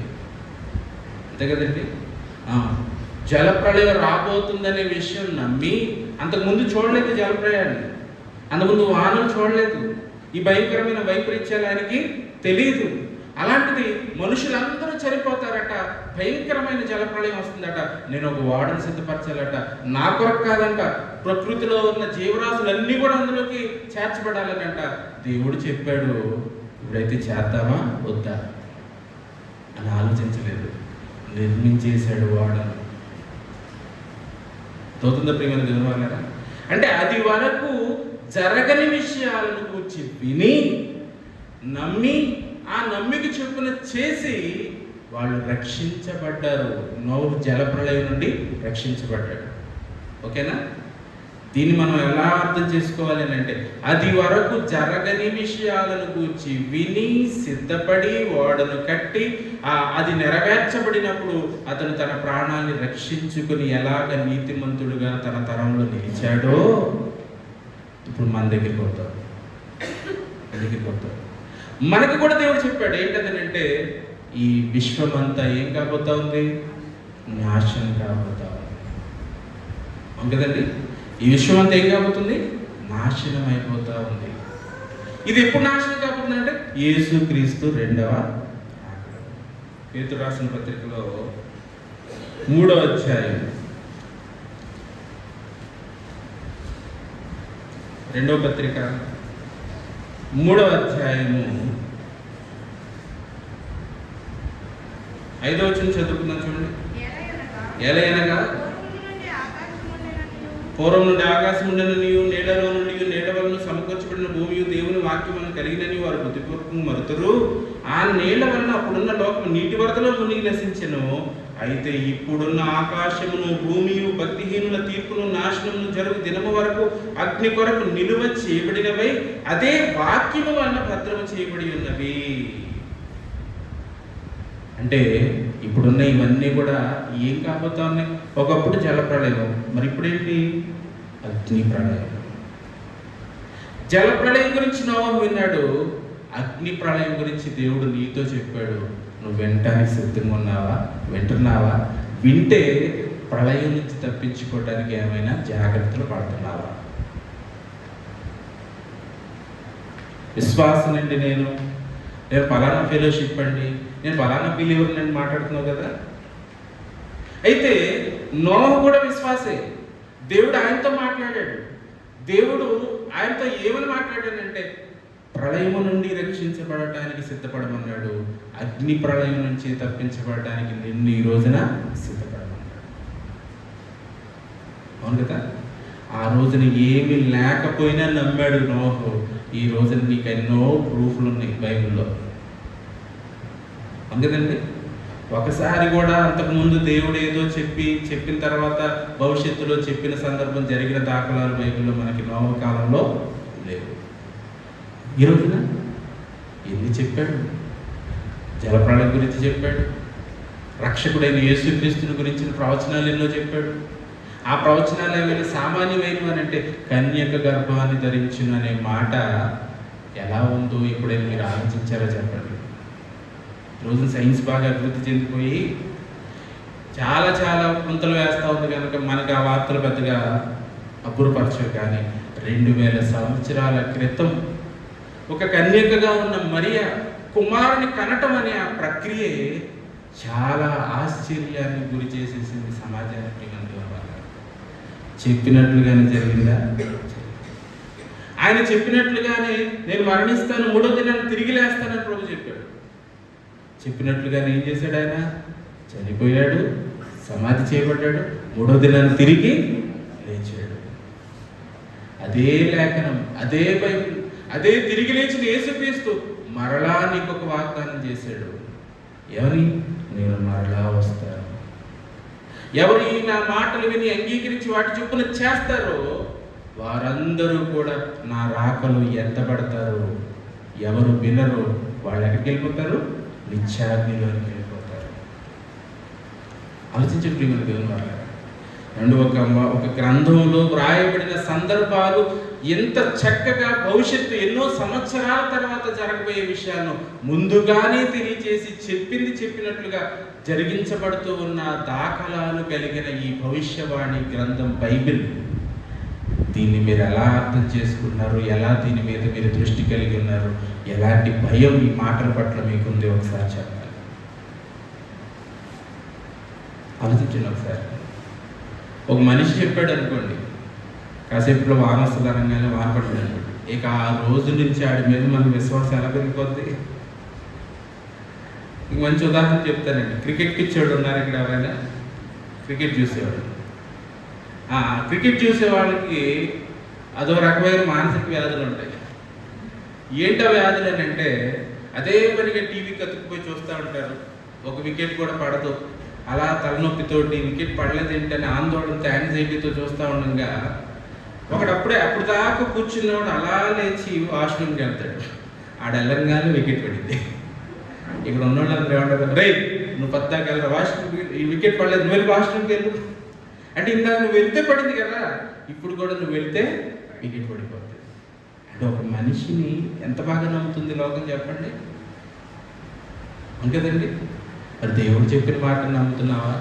అంతే కదండి? జలప్రళయం రాబోతుందనే విషయం నమ్మి, అంతకుముందు చూడలేదు జలప్రళయాన్ని, అంతకుముందు వానలు చూడలేదు, ఈ భయంకరమైన వైపరీత్యాలు ఆయనకి తెలియదు. అలాంటిది మనుషులందరూ చనిపోతారట, భయంకరమైన జలప్రళయం వస్తుందట, నేను ఒక వాడను సిద్ధపరచాలట, నా కొరకు కాదంట, ప్రకృతిలో ఉన్న జీవరాశులన్నీ కూడా అందులోకి చేర్చబడాలనంట. దేవుడు చెప్పాడు, ఇప్పుడైతే చేద్దామా వద్దా అని ఆలోచించలేదు, నిర్మించేశాడు వాడను. తోతుందా ప్రియమైన దేవుని వారలారా? అంటే అది వరకు జరగని విషయాలను కూర్చి విని, నమ్మి, ఆ నమ్మిక చొప్పున చేసి వాళ్ళు రక్షించబడ్డారు. నోవహు జలప్రళయం నుండి రక్షించబడ్డాడు. ఓకేనా? దీన్ని మనం ఎలా అర్థం చేసుకోవాలి అని అంటే, అది వరకు జరగని విషయాలను గూర్చి విని, సిద్ధపడి, ఓడను కట్టి, అది నెరవేర్చబడినప్పుడు అతను తన ప్రాణాన్ని రక్షించుకుని ఎలాగ నీతిమంతుడుగా తన తరంలో నిలిచాడో ఇప్పుడు మన దగ్గరికి వస్తాడు. మనకి కూడా దేవుడు చెప్పాడు ఏంటంటే, ఈ విశ్వమంతా ఏం కాబోతా ఉంది? నాశనం కాబోతా ఉంది. అవును కదండి? ఈ విశ్వం అంతా ఏం కాబోతుంది? నాశనం అయిపోతా ఉంది. ఇది ఎప్పుడు నాశనం కాబోతుంది అంటే, యేసుక్రీస్తు రెండవ పేతురు రాసిన పత్రికలో 3వ అధ్యాయం 2వ పత్రిక 3వ అధ్యాయము 5వ వచనం చదువుకుందాం చూడండి. ఎలయనగా పూర్వం నుండి ఆకాశం ఉండననియు, నీళ్లలో నుండి నీళ్ల వలన సమకూర్చబడిన భూమియు దేవుని వాక్యములను కలిగినని వారు బుద్ధిపూర్వకంగా మరుతురు. ఆ నీళ్ల వలన అప్పుడున్న లోకం నీటి వరదలో మునిగి నశించెను. అయితే ఇప్పుడున్న ఆకాశమును భూమియు భక్తిహీనుల తీర్పును నాశనమును జరుగు దినము వరకు అగ్ని కొరకు నిలువ చేయబడినవై అదే వాక్యము వలన భద్రము చేయబడి ఉన్నవి. అంటే ఇప్పుడున్న ఇవన్నీ కూడా ఏం కాబోతా ఉన్నాయి? ఒకప్పుడు జలప్రళయం, మరి ఇప్పుడేంటి? అగ్ని ప్రళయం. జలప్రళయం గురించి నోవహు విన్నాడు, అగ్ని ప్రళయం గురించి దేవుడు నీతో చెప్పాడు. నువ్వు వినటానికి సిద్ధంగా ఉన్నావా? వింటున్నావా? వింటే ప్రళయం నుంచి తప్పించుకోవడానికి ఏమైనా జాగ్రత్తలు పడుతున్నావా? విశ్వాసం అండి, నేను పలానా ఫెలోషిప్ అండి, నేను పలానా బిలీవర్ నేను మాట్లాడుతున్నావు కదా. అయితే నోవహు కూడా విశ్వాసే. దేవుడు ఆయనతో మాట్లాడాడు. దేవుడు ఆయనతో ఏమని మాట్లాడాడంటే, ప్రళయము నుండి రక్షించబడటానికి సిద్ధపడమన్నాడు, అగ్ని ప్రళయం నుంచి తప్పించబడటానికి నిన్ను ఈ రోజున సిద్ధపడమన్నాడు. అవును కదా. ఆ రోజున ఏమీ లేకపోయినా నమ్మాడు నోవహు. ఈ రోజున నీకు ఎన్నో ప్రూఫ్లు ఉన్నాయి బైబిల్లో. అందుకదండి, ఒకసారి కూడా అంతకుముందు దేవుడు ఏదో చెప్పిన తర్వాత భవిష్యత్తులో చెప్పిన సందర్భం జరిగిన దాఖలాలు బైబిల్లో మనకి నోవహు కాలంలో లేవు. ఈ రోజున ఎన్ని చెప్పాడు? జలప్రళయం గురించి చెప్పాడు, రక్షకుడైన యేసుక్రీస్తుని గురించిన ప్రవచనాలు ఎన్నో చెప్పాడు. ఆ ప్రవచనాలు ఏమైనా సామాన్యమైనవి అని అంటే, కన్యక గర్భాన్ని ధరించును అనే మాట ఎలా ఉందో ఎప్పుడైనా మీరు ఆలోచించారో చెప్పండి. రోజు సైన్స్ బాగా అభివృద్ధి చెందిపోయి చాలా చాలా పుంతలు వేస్తూ ఉంది కనుక మనకు ఆ వార్తలు పెద్దగా అబ్బురపరచవు. కానీ 2000 సంవత్సరాల క్రితం ఒక కన్యకగా ఉన్న మరియ కుమారుని కనటం అనే ఆ ప్రక్రియే చాలా ఆశ్చర్యాన్ని గురి చేసేసింది సమాజానికి. చెప్పినట్లుగానే జరిగిందా? ఆయన చెప్పినట్లుగానే నేను మరణిస్తాను, 3వ దినాన్ని తిరిగి లేస్తానని ప్రభు చెప్పాడు. చెప్పినట్లుగానే ఏం చేశాడు? ఆయన చనిపోయాడు, సమాధి చేయబడ్డాడు, 3వ దినాన్ని తిరిగి లేచాడు. అదే లేఖనం, అదే బైబిల్, అదే తిరిగి లేచిన యేసుక్రీస్తు మరలా నీకు ఒక వాగ్దానం చేశాడు. ఎవరి? నేను మరలా వస్తాను. ఎవరు నా మాటలు విని అంగీకరించి వాటి చొప్పున చేస్తారో వారందరూ కూడా నా రాకలు ఎత్తబడతారు. ఎవరు వినరో వాళ్ళు ఎక్కడికి వెళ్ళిపోతారు? నిత్యాగ్నిలోకి వెళ్ళిపోతారు. ఆలోచించే ప్రియమైన దేవుని వాళ్ళ రెండు ఒక గ్రంథంలో వ్రాయబడిన సందర్భాలు ఎంత చక్కగా భవిష్యత్తు ఎన్నో సంవత్సరాల తర్వాత జరగబోయే విషయాలను ముందుగానే తెలియచేసి చెప్పినట్లుగా జరిగించబడుతూ ఉన్న దాఖలాలు కలిగిన ఈ భవిష్యవాణి గ్రంథం బైబిల్, దీన్ని మీరు ఎలా అర్థం చేసుకున్నారు? ఎలా దీని మీద మీరు దృష్టి కలిగి ఉన్నారు? ఎలాంటి భయం ఈ మాటల పట్ల మీకుంది? ఒకసారి చెప్పాలి. ఆలోచించండి ఒకసారి. ఒక మనిషి చెప్పాడు అనుకోండి, కాసేపులో వాన వస్తుంది అనగానే వాన పడుతుంది అనుకోండి, ఇక ఆ రోజు నుంచి ఆడి మీద మన విశ్వాసం ఎలా పెరిగిపోద్ది? ఇంక మంచి ఉదాహరణ చెప్తానండి. క్రికెట్ పిచ్చేవాడు ఉన్నారు ఇక్కడ ఎవరైనా? క్రికెట్ చూసేవాడు. క్రికెట్ చూసే వాళ్ళకి అదో రకమైన మానసిక వ్యాధులు ఉంటాయి. ఏంటో వ్యాధులు అని అంటే, అదే పనిగా టీవీకి అతుక్కుపోయి చూస్తూ ఉంటారు. ఒక వికెట్ కూడా పడదు, అలా తలనొప్పితోటి వికెట్ పడలేదు ఏంటని ఆందోళనతో యాంగ్జైటీతో చూస్తూ ఉండగా అప్పుడు దాకా కూర్చున్నవాడు అలా లేచి వాష్రూమ్కి వెళ్తాడు. ఆడెళ్ళంగానే వికెట్ పడింది. ఇక్కడ ఉన్నవాళ్ళు ఏమంటారు? రే నువ్వు పద్దాకి వెళ్ళరా వాష్రూమ్, ఈ వికెట్ పడలేదు, నువ్వు వెళ్ళి వాష్రూమ్కి వెళ్ళు అంటే, ఇందాక నువ్వు వెళ్తే పడింది కదా, ఇప్పుడు కూడా నువ్వు వెళ్తే వికెట్ పడిపోతుంది. అంటే ఒక మనిషిని ఎంత బాగా నమ్ముతుంది లోకం చెప్పండి. అంతేదండి. మరి దేవుడు చెప్పిన మాటను నమ్ముతున్నావా?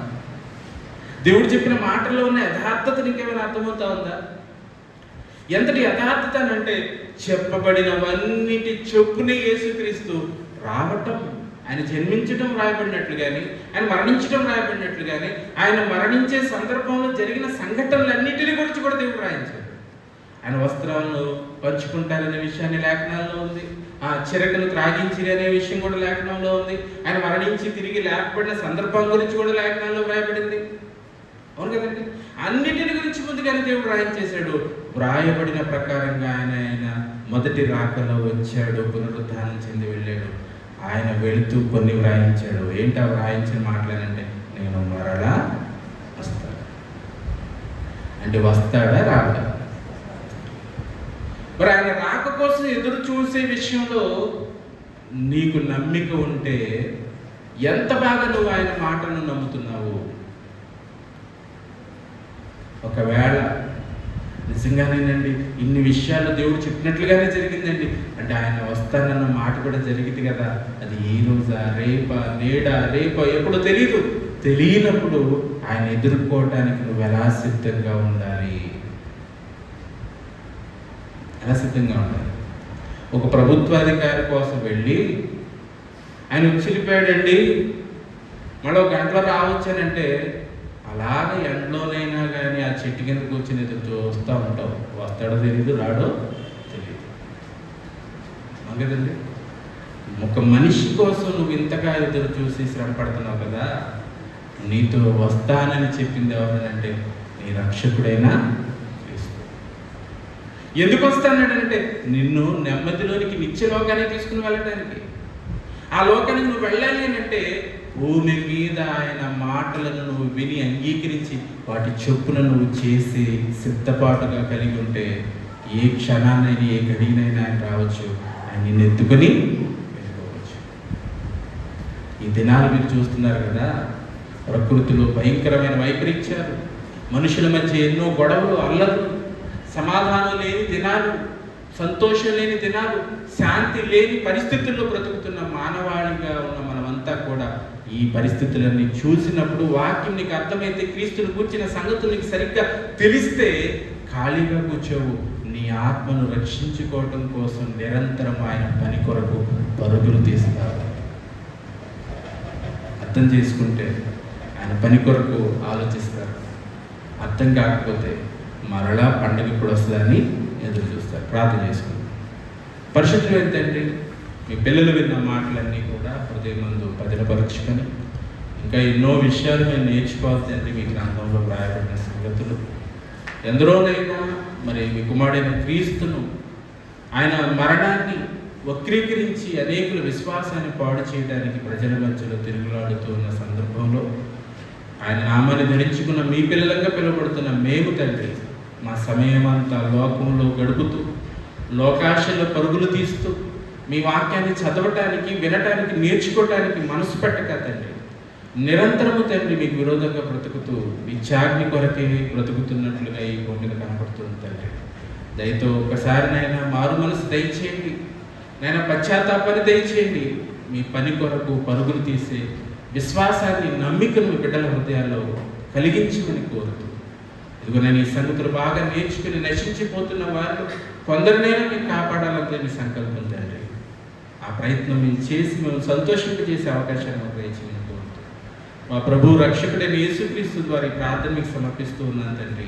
దేవుడు చెప్పిన మాటల్లో ఉన్న యథార్థత నీకేమైనా అర్థమవుతా ఉందా? ఎంతటి యథార్థత అంటే, చెప్పబడినవన్నిటి చొప్పునే యేసుక్రీస్తు రావటం, ఆయన జన్మించడం రాయబడినట్లుగాని, ఆయన మరణించడం రాయబడినట్లుగాని, ఆయన మరణించే సందర్భంలో జరిగిన సంఘటనలన్నింటినీ గురించి కూడా దేవుడు రాయించాడు. ఆయన వస్త్రాలను పంచుకుంటారనే విషయాన్ని లేఖనాల్లో ఉంది. ఆ చిరకను త్రాగించిరి అనే విషయం కూడా లేఖనంలో ఉంది. ఆయన మరణించి తిరిగి లేపబడిన సందర్భం గురించి కూడా లేఖనాల్లో రాయబడింది. అవును కదండి. అన్నిటిని గురించి ముందుగానే దేవుడు రాయించేశాడు. వ్రాయబడిన ప్రకారంగా ఆయన మొదటి రాకలో వచ్చాడు, పునరుద్ధానం చెంది వెళ్ళాడు. ఆయన వెళుతూ కొన్ని వ్రాయించాడు. ఏంటి ఆ వ్రాయించిన మాటలేనంటే, నేను మరలా వస్తాను అంటే, వస్తాడా రాడా? మరి ఆయన రాక కోసం ఎదురు చూసే విషయంలో నీకు నమ్మిక ఉంటే ఎంత బాగా నువ్వు ఆయన మాటను నమ్ముతున్నావు? ఒకవేళ నిజంగానేనండి ఇన్ని విషయాలు దేవుడు చెప్పినట్లుగానే జరిగిందండి అంటే ఆయన వస్తానన్న మాట కూడా జరిగింది కదా, అది ఈ రోజా, రేపా, నేడా, రేపా, ఎప్పుడో తెలియనప్పుడు ఆయన ఎదుర్కోవటానికి నువ్వు ఎలా సిద్ధంగా ఉండాలి? ఎలా సిద్ధంగా ఉండాలి? ఒక ప్రభుత్వాధికారి కోసం వెళ్ళి ఆయన ఉచ్చిలిపోయాడండి, మళ్ళీ ఒక గంటలో రావచ్చానంటే అలాగే ఎండలోనైనా కానీ ఆ చెట్టు కింద కూర్చొని ఎదురు చూస్తూ ఉంటావు. వస్తాడో తెలియదు, రాడో తెలియదు కదండి. ఒక మనిషి కోసం నువ్వు ఇంతగా ఎదురు చూసి శ్రమ పడుతున్నావు కదా, నీతో వస్తానని చెప్పింది ఎవరంటే నీ రక్షకుడైనా క్రీస్తు. ఎందుకు వస్తానంటే నిన్ను నెమ్మదిలోనికి నిత్య లోకానికి తీసుకుని వెళ్ళడానికి. ఆ లోకానికి నువ్వు వెళ్ళాలి అని అంటే భూమి మీద ఆయన మాటలను నువ్వు విని అంగీకరించి వాటి చొప్పున నువ్వు చేసి సిద్ధపాటుగా కలిగి ఉంటే ఏ క్షణాన్నైనా ఏ గడినైనా ఆయన రావచ్చు, ఆయన నిన్ను ఎత్తుకొని వెళ్ళిపోవచ్చు. ఈ దినాలు మీరు చూస్తున్నారు కదా, ప్రకృతిలో భయంకరమైన వైపరీత్యాలు, మనుషుల మధ్య ఎన్నో గొడవలు, అల్లర్లు, సమాధానం లేని దినాలు, సంతోషం లేని దినాలు, శాంతి లేని పరిస్థితుల్లో బ్రతుకుతున్న మానవాళిగా ఉన్న మనమంతా కూడా ఈ పరిస్థితులన్నీ చూసినప్పుడు వాక్యం నీకు అర్థమైతే, క్రీస్తుని కూర్చిన సంగతులు నీకు సరిగ్గా తెలిస్తే ఖాళీగా కూర్చోవు. నీ ఆత్మను రక్షించుకోవటం కోసం నిరంతరం ఆయన పని కొరకు పరుగులు తీస్తారు. అర్థం చేసుకుంటే ఆయన పని కొరకు ఆలోచిస్తారు. అర్థం కాకపోతే మరలా పండుగ ఇప్పుడు వస్తుందని ఎదురు చూస్తారు. ప్రార్థన చేసుకుంటారు. పరిశుద్ధులు ఏంటంటే మీ పిల్లలు విన్న మాటలన్నీ కూడా హృదయమందు పదిలపరుచుకొని ఇంకా ఎన్నో విషయాలు మేము నేర్చుకోవాల్సిందంటే మీ గ్రంథంలో రాయబడిన సంగతులు ఎందరోనైనా మరి మీ కుమారుడైన క్రీస్తును ఆయన మరణాన్ని వక్రీకరించి అనేకుల విశ్వాసాన్ని పాడు చేయడానికి ప్రజల మధ్యలో తిరుగులాడుతూ ఉన్న సందర్భంలో ఆయన నామాన్ని ధరించుకున్న మీ పిల్లలంగా పిలువబడుతున్న మేము తండ్రి మా సమయం అంతా లోకంలో గడుపుతూ లోకాశలో పరుగులు తీస్తూ మీ వాక్యాన్ని చదవటానికి, వినటానికి, నేర్చుకోవటానికి మనసు పెట్టక తండ్రి నిరంతరము తండ్రి మీకు విరోధంగా బ్రతుకుతూ విచాగ్ని కొరకే బ్రతుకుతున్నట్లుగా ఈ భూమి మీద కనపడుతుంది తండ్రి. దయతో ఒకసారినైనా మారు మనసు దయచేయండి, నైనా పశ్చాత్తాపాన్ని దయచేయండి. మీ పని కొరకు పరుగులు తీసే విశ్వాసాన్ని, నమ్మికను మీ బిడ్డల హృదయాల్లో కలిగించమని కోరుతూ ఇదిగో నేను ఈ సంగతులు బాగా నేర్చుకుని నశించిపోతున్న వారు కొందరినైనా మీరు కాపాడాలంటే మీ సంకల్పం తండ్రి. ఆ ప్రయత్నం మేము చేసి మేము సంతోషింపజేసే అవకాశాన్ని మాకు దయచేయమని కోరుతూ మా ప్రభు రక్షకుడైన యేసుక్రీస్తు ద్వారా ప్రార్థన మీకు సమర్పిస్తూ ఉన్నాను తండ్రి.